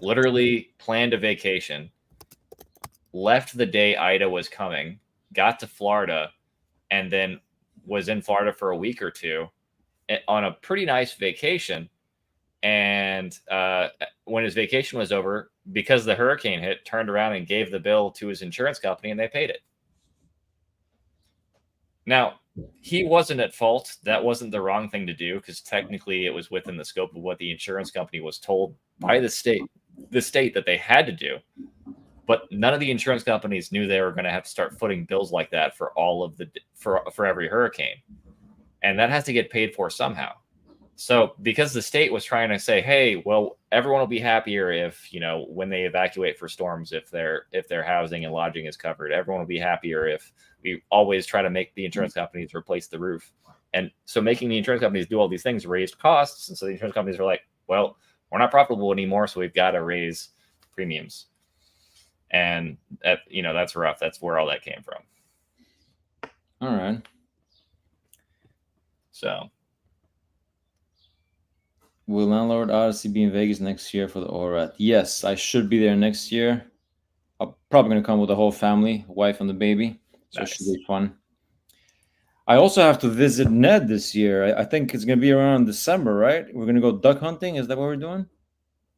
Speaker 2: literally planned a vacation, left the day Ida was coming, got to Florida, and then was in Florida for a week or two on a pretty nice vacation. And when his vacation was over, because the hurricane hit, turned around and gave the bill to his insurance company, and they paid it. Now, he wasn't at fault. That wasn't the wrong thing to do, because technically it was within the scope of what the insurance company was told by the state that they had to do. But none of the insurance companies knew they were going to have to start footing bills like that for all of the for every hurricane, and that has to get paid for somehow. So because the state was trying to say, hey, well, everyone will be happier if, when they evacuate for storms, if their housing and lodging is covered, everyone will be happier if we always try to make the insurance companies replace the roof. And so making the insurance companies do all these things raised costs. And so the insurance companies were like, well, we're not profitable anymore, so we've got to raise premiums. And that's rough. That's where all that came from.
Speaker 1: All right.
Speaker 2: So
Speaker 1: will Landlord Odyssey be in Vegas next year for the ORAT? Yes, I should be there next year. I'm probably going to come with the whole family, wife and the baby. So
Speaker 2: nice.
Speaker 1: It should be fun. I also have to visit Ned this year. I think it's going to be around December, right? We're going to go duck hunting. Is that what we're doing?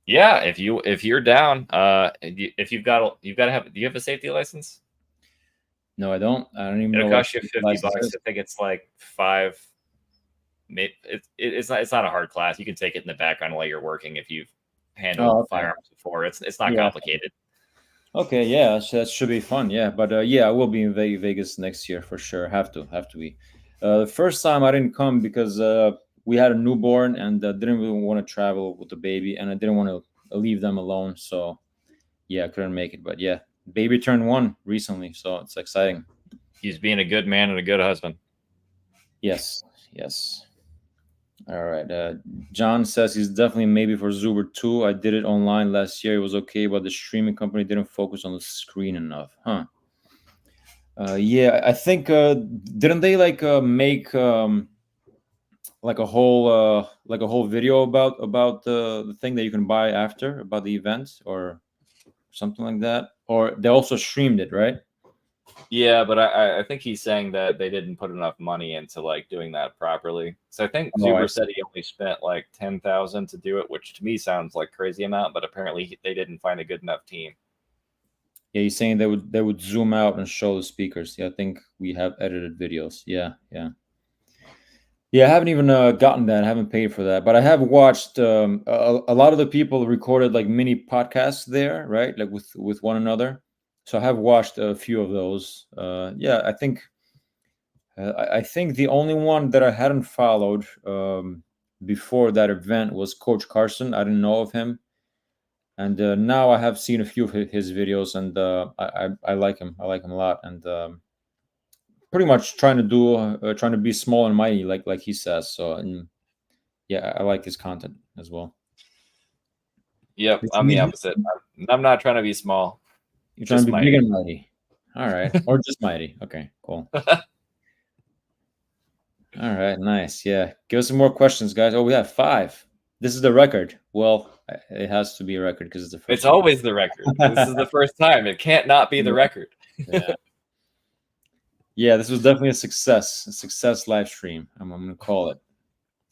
Speaker 2: Yeah, if you're down, if you've got to have. Do you have a safety license?
Speaker 1: No, I don't. I don't even know.
Speaker 2: It'll cost you $50. I think it's like $5. It's not a hard class. You can take it in the background while you're working if you've handled firearms before. It's not complicated.
Speaker 1: Okay, yeah, that should be fun. Yeah, but yeah, I will be in Vegas next year for sure. Have to be. The first time I didn't come because we had a newborn and didn't really want to travel with the baby, and I didn't want to leave them alone. So yeah, I couldn't make it. But yeah, baby turned 1 recently, so it's exciting.
Speaker 2: He's being a good man and a good husband.
Speaker 1: Yes. All right. John says he's definitely maybe for Zuber 2. I did it online last year. It was okay, but the streaming company didn't focus on the screen enough. Huh. Yeah, I think didn't they make like a whole video about the thing that you can buy after about the event or something like that? Or they also streamed it, right?
Speaker 2: Yeah, but I think he's saying that they didn't put enough money into doing that properly. So I think Zuber said he only spent like $10,000 to do it, which to me sounds like crazy amount, but apparently they didn't find a good enough team.
Speaker 1: Yeah, he's saying they would zoom out and show the speakers. Yeah, I think we have edited videos. Yeah. Yeah, I haven't even gotten that. I haven't paid for that, but I have watched a lot of the people recorded like mini podcasts there, right? Like with one another. So I have watched a few of those. Yeah, I think the only one that I hadn't followed before that event was Coach Carson. I didn't know of him, and now I have seen a few of his videos, and I like him. I like him a lot, and pretty much trying to be small and mighty, like he says. So, and yeah, I like his content as well.
Speaker 2: Yep, I'm the opposite. I'm not trying to be small.
Speaker 1: You're trying to be big and mighty. All right, or just mighty. Okay, cool. All right, nice. Yeah, give us some more questions, guys. Oh, we have 5. This is the record. Well, it has to be a record because it's the first.
Speaker 2: It's always the record. This is the first time. It can't not be the record.
Speaker 1: Yeah, this was definitely a success live stream. I'm going to call it.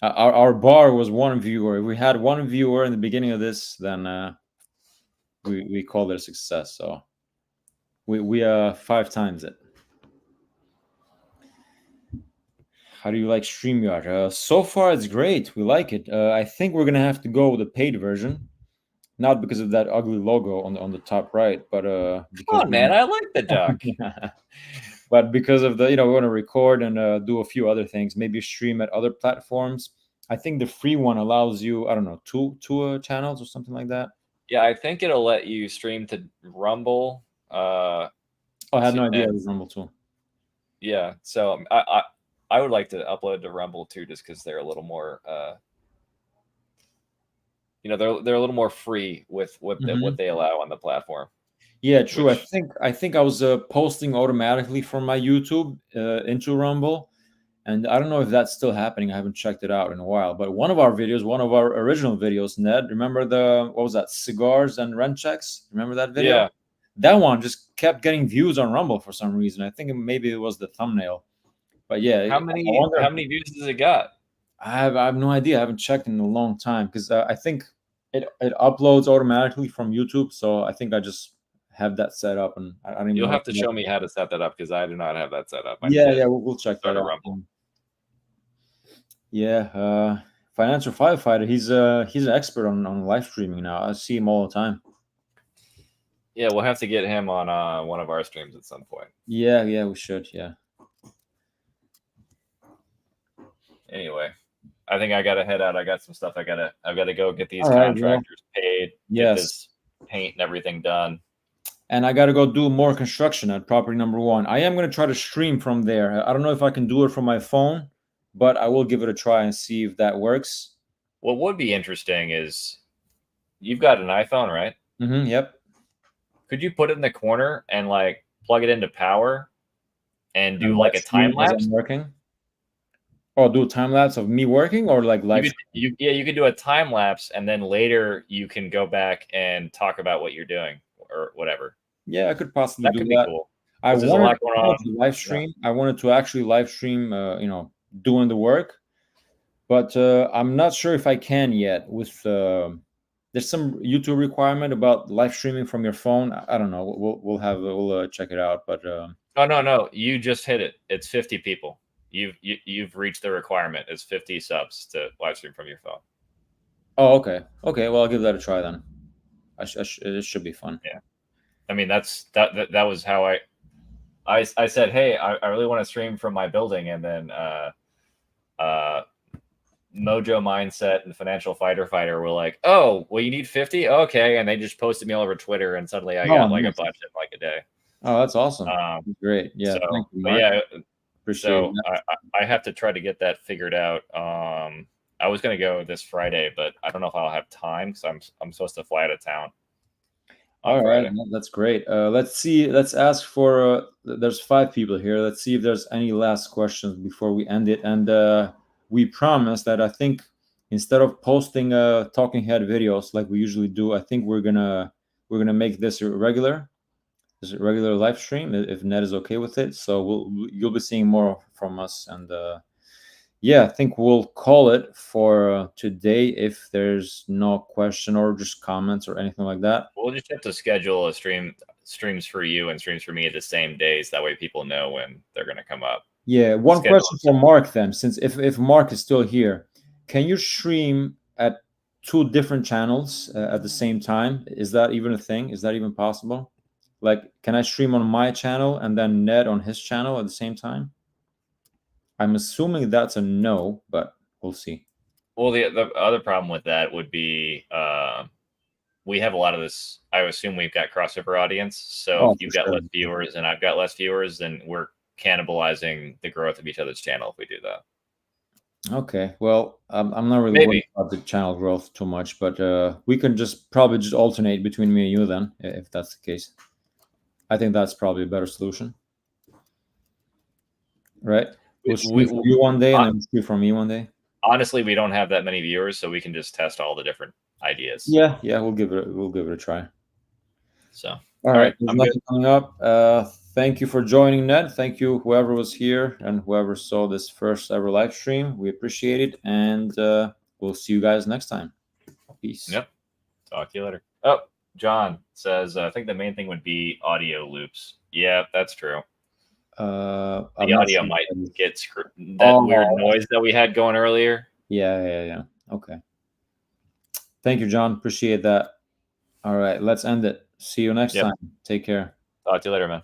Speaker 1: Our bar was 1 viewer. If we had 1 viewer in the beginning of this, then we called it a success. So we 5 times it. How do you like StreamYard? So far, it's great. We like it. I think we're gonna have to go with a paid version, not because of that ugly logo on the top right, but because
Speaker 2: man, I like the duck.
Speaker 1: But because of the we want to record and do a few other things, maybe stream at other platforms. I think the free one allows you, I don't know, two channels or something like that.
Speaker 2: Yeah, I think it'll let you stream to Rumble.
Speaker 1: I had no idea it was Rumble too.
Speaker 2: Yeah, so I would like to upload to Rumble too, just because they're a little more, they're a little more free with what they allow on the platform.
Speaker 1: Yeah, true. I think I was posting automatically from my YouTube into Rumble, and I don't know if that's still happening. I haven't checked it out in a while. But one of our original videos, Ned, remember what was that? Cigars and rent checks. Remember that video?
Speaker 2: Yeah.
Speaker 1: That one just kept getting views on Rumble for some reason. I think maybe it was the thumbnail. But yeah,
Speaker 2: how many views has it got?
Speaker 1: I have no idea. I haven't checked in a long time because I think it uploads automatically from YouTube. So I think I just have that set up, and I don't even
Speaker 2: You'll
Speaker 1: know.
Speaker 2: have to show me how to set that up because I do not have that set up. I need
Speaker 1: Yeah,
Speaker 2: to
Speaker 1: yeah, we'll check
Speaker 2: start
Speaker 1: that
Speaker 2: a
Speaker 1: out.
Speaker 2: Rumble.
Speaker 1: Yeah, financial firefighter. He's an expert on live streaming now. I see him all the time.
Speaker 2: Yeah, we'll have to get him on one of our streams at some point.
Speaker 1: Yeah, yeah, we should. Yeah.
Speaker 2: Anyway, I think I gotta head out. I got some stuff I've gotta go get these
Speaker 1: All right. Well,
Speaker 2: contractors paid, get
Speaker 1: yes.
Speaker 2: this paint and everything done.
Speaker 1: And I got to go do more construction at property number 1. I am going to try to stream from there. I don't know if I can do it from my phone, but I will give it a try and see if that works.
Speaker 2: What would be interesting is you've got an iPhone, right?
Speaker 1: Mm-hmm, yep.
Speaker 2: Could you put it in the corner and like plug it into power and do
Speaker 1: And
Speaker 2: like a time
Speaker 1: as
Speaker 2: lapse?
Speaker 1: I'm working. Oh, do a time lapse of me working or like live?
Speaker 2: You could do a time lapse and then later you can go back and talk about what you're doing or whatever.
Speaker 1: Yeah, I could possibly
Speaker 2: That
Speaker 1: do
Speaker 2: could be
Speaker 1: that.
Speaker 2: cool.
Speaker 1: I
Speaker 2: There's a lot going on.
Speaker 1: to live stream. I wanted to actually live stream, doing the work, but I'm not sure if I can yet. With there's some YouTube requirement about live streaming from your phone. I don't know. We'll check it out. But
Speaker 2: Oh no, you just hit it. It's 50 people. You've reached the requirement. It's 50 subs to live stream from your phone.
Speaker 1: oh, okay, okay. Well, I'll give that a try then. It should be fun.
Speaker 2: Yeah, I mean that was how I said, hey, I really want to stream from my building, and then Mojo Mindset and Financial Fighter were like, oh, well, you need 50, okay, and they just posted me all over Twitter, and suddenly I got like
Speaker 1: nice.
Speaker 2: a bunch in like a day.
Speaker 1: Oh, that's awesome. Great. Yeah.
Speaker 2: So,
Speaker 1: Thank you,
Speaker 2: but
Speaker 1: Mark.
Speaker 2: yeah,
Speaker 1: Appreciate
Speaker 2: so
Speaker 1: that.
Speaker 2: I have to try to get that figured out. I was gonna go this Friday, but I don't know if I'll have time because I'm supposed to fly out of town.
Speaker 1: All right, that's great. Let's see. Let's ask for. There's 5 people here. Let's see if there's any last questions before we end it. And we promise that I think instead of posting talking head videos like we usually do, I think we're gonna make this a regular live stream if Ned is okay with it. So you'll be seeing more from us. And yeah, I think we'll call it for today if there's no question or just comments or anything like that.
Speaker 2: We'll just have to schedule a streams for you and streams for me at the same days. That way people know when they're going to come up.
Speaker 1: Yeah, one question for Mark then, since if Mark is still here, can you stream at 2 different channels at the same time? Is that even a thing? Is that even possible? Like, can I stream on my channel and then Ned on his channel at the same time? I'm assuming that's a no, but we'll see.
Speaker 2: Well, the other problem with that would be we have a lot of this. I assume we've got crossover audience. So if you've got less viewers and I've got less viewers, then we're cannibalizing the growth of each other's channel if we do that.
Speaker 1: Okay, well, I'm not really worried about the channel growth too much, but we can probably just alternate between me and you then, if that's the case. I think that's probably a better solution, right? We'll stream from you one day and then we'll stream from me one day.
Speaker 2: Honestly, we don't have that many viewers, so we can just test all the different ideas.
Speaker 1: Yeah, we'll give it a try.
Speaker 2: So,
Speaker 1: all right, there's nothing coming up. Thank you for joining, Ned. Thank you, whoever was here and whoever saw this first ever live stream. We appreciate it, and we'll see you guys next time. Peace.
Speaker 2: Yep. Talk to you later. Oh, John says, I think the main thing would be audio loops. Yeah, that's true. The audio might get screwed. That weird noise that we had going earlier.
Speaker 1: Yeah. Okay. Thank you, John. Appreciate that. All right, let's end it. See you next time. Take care.
Speaker 2: Talk to you later, man.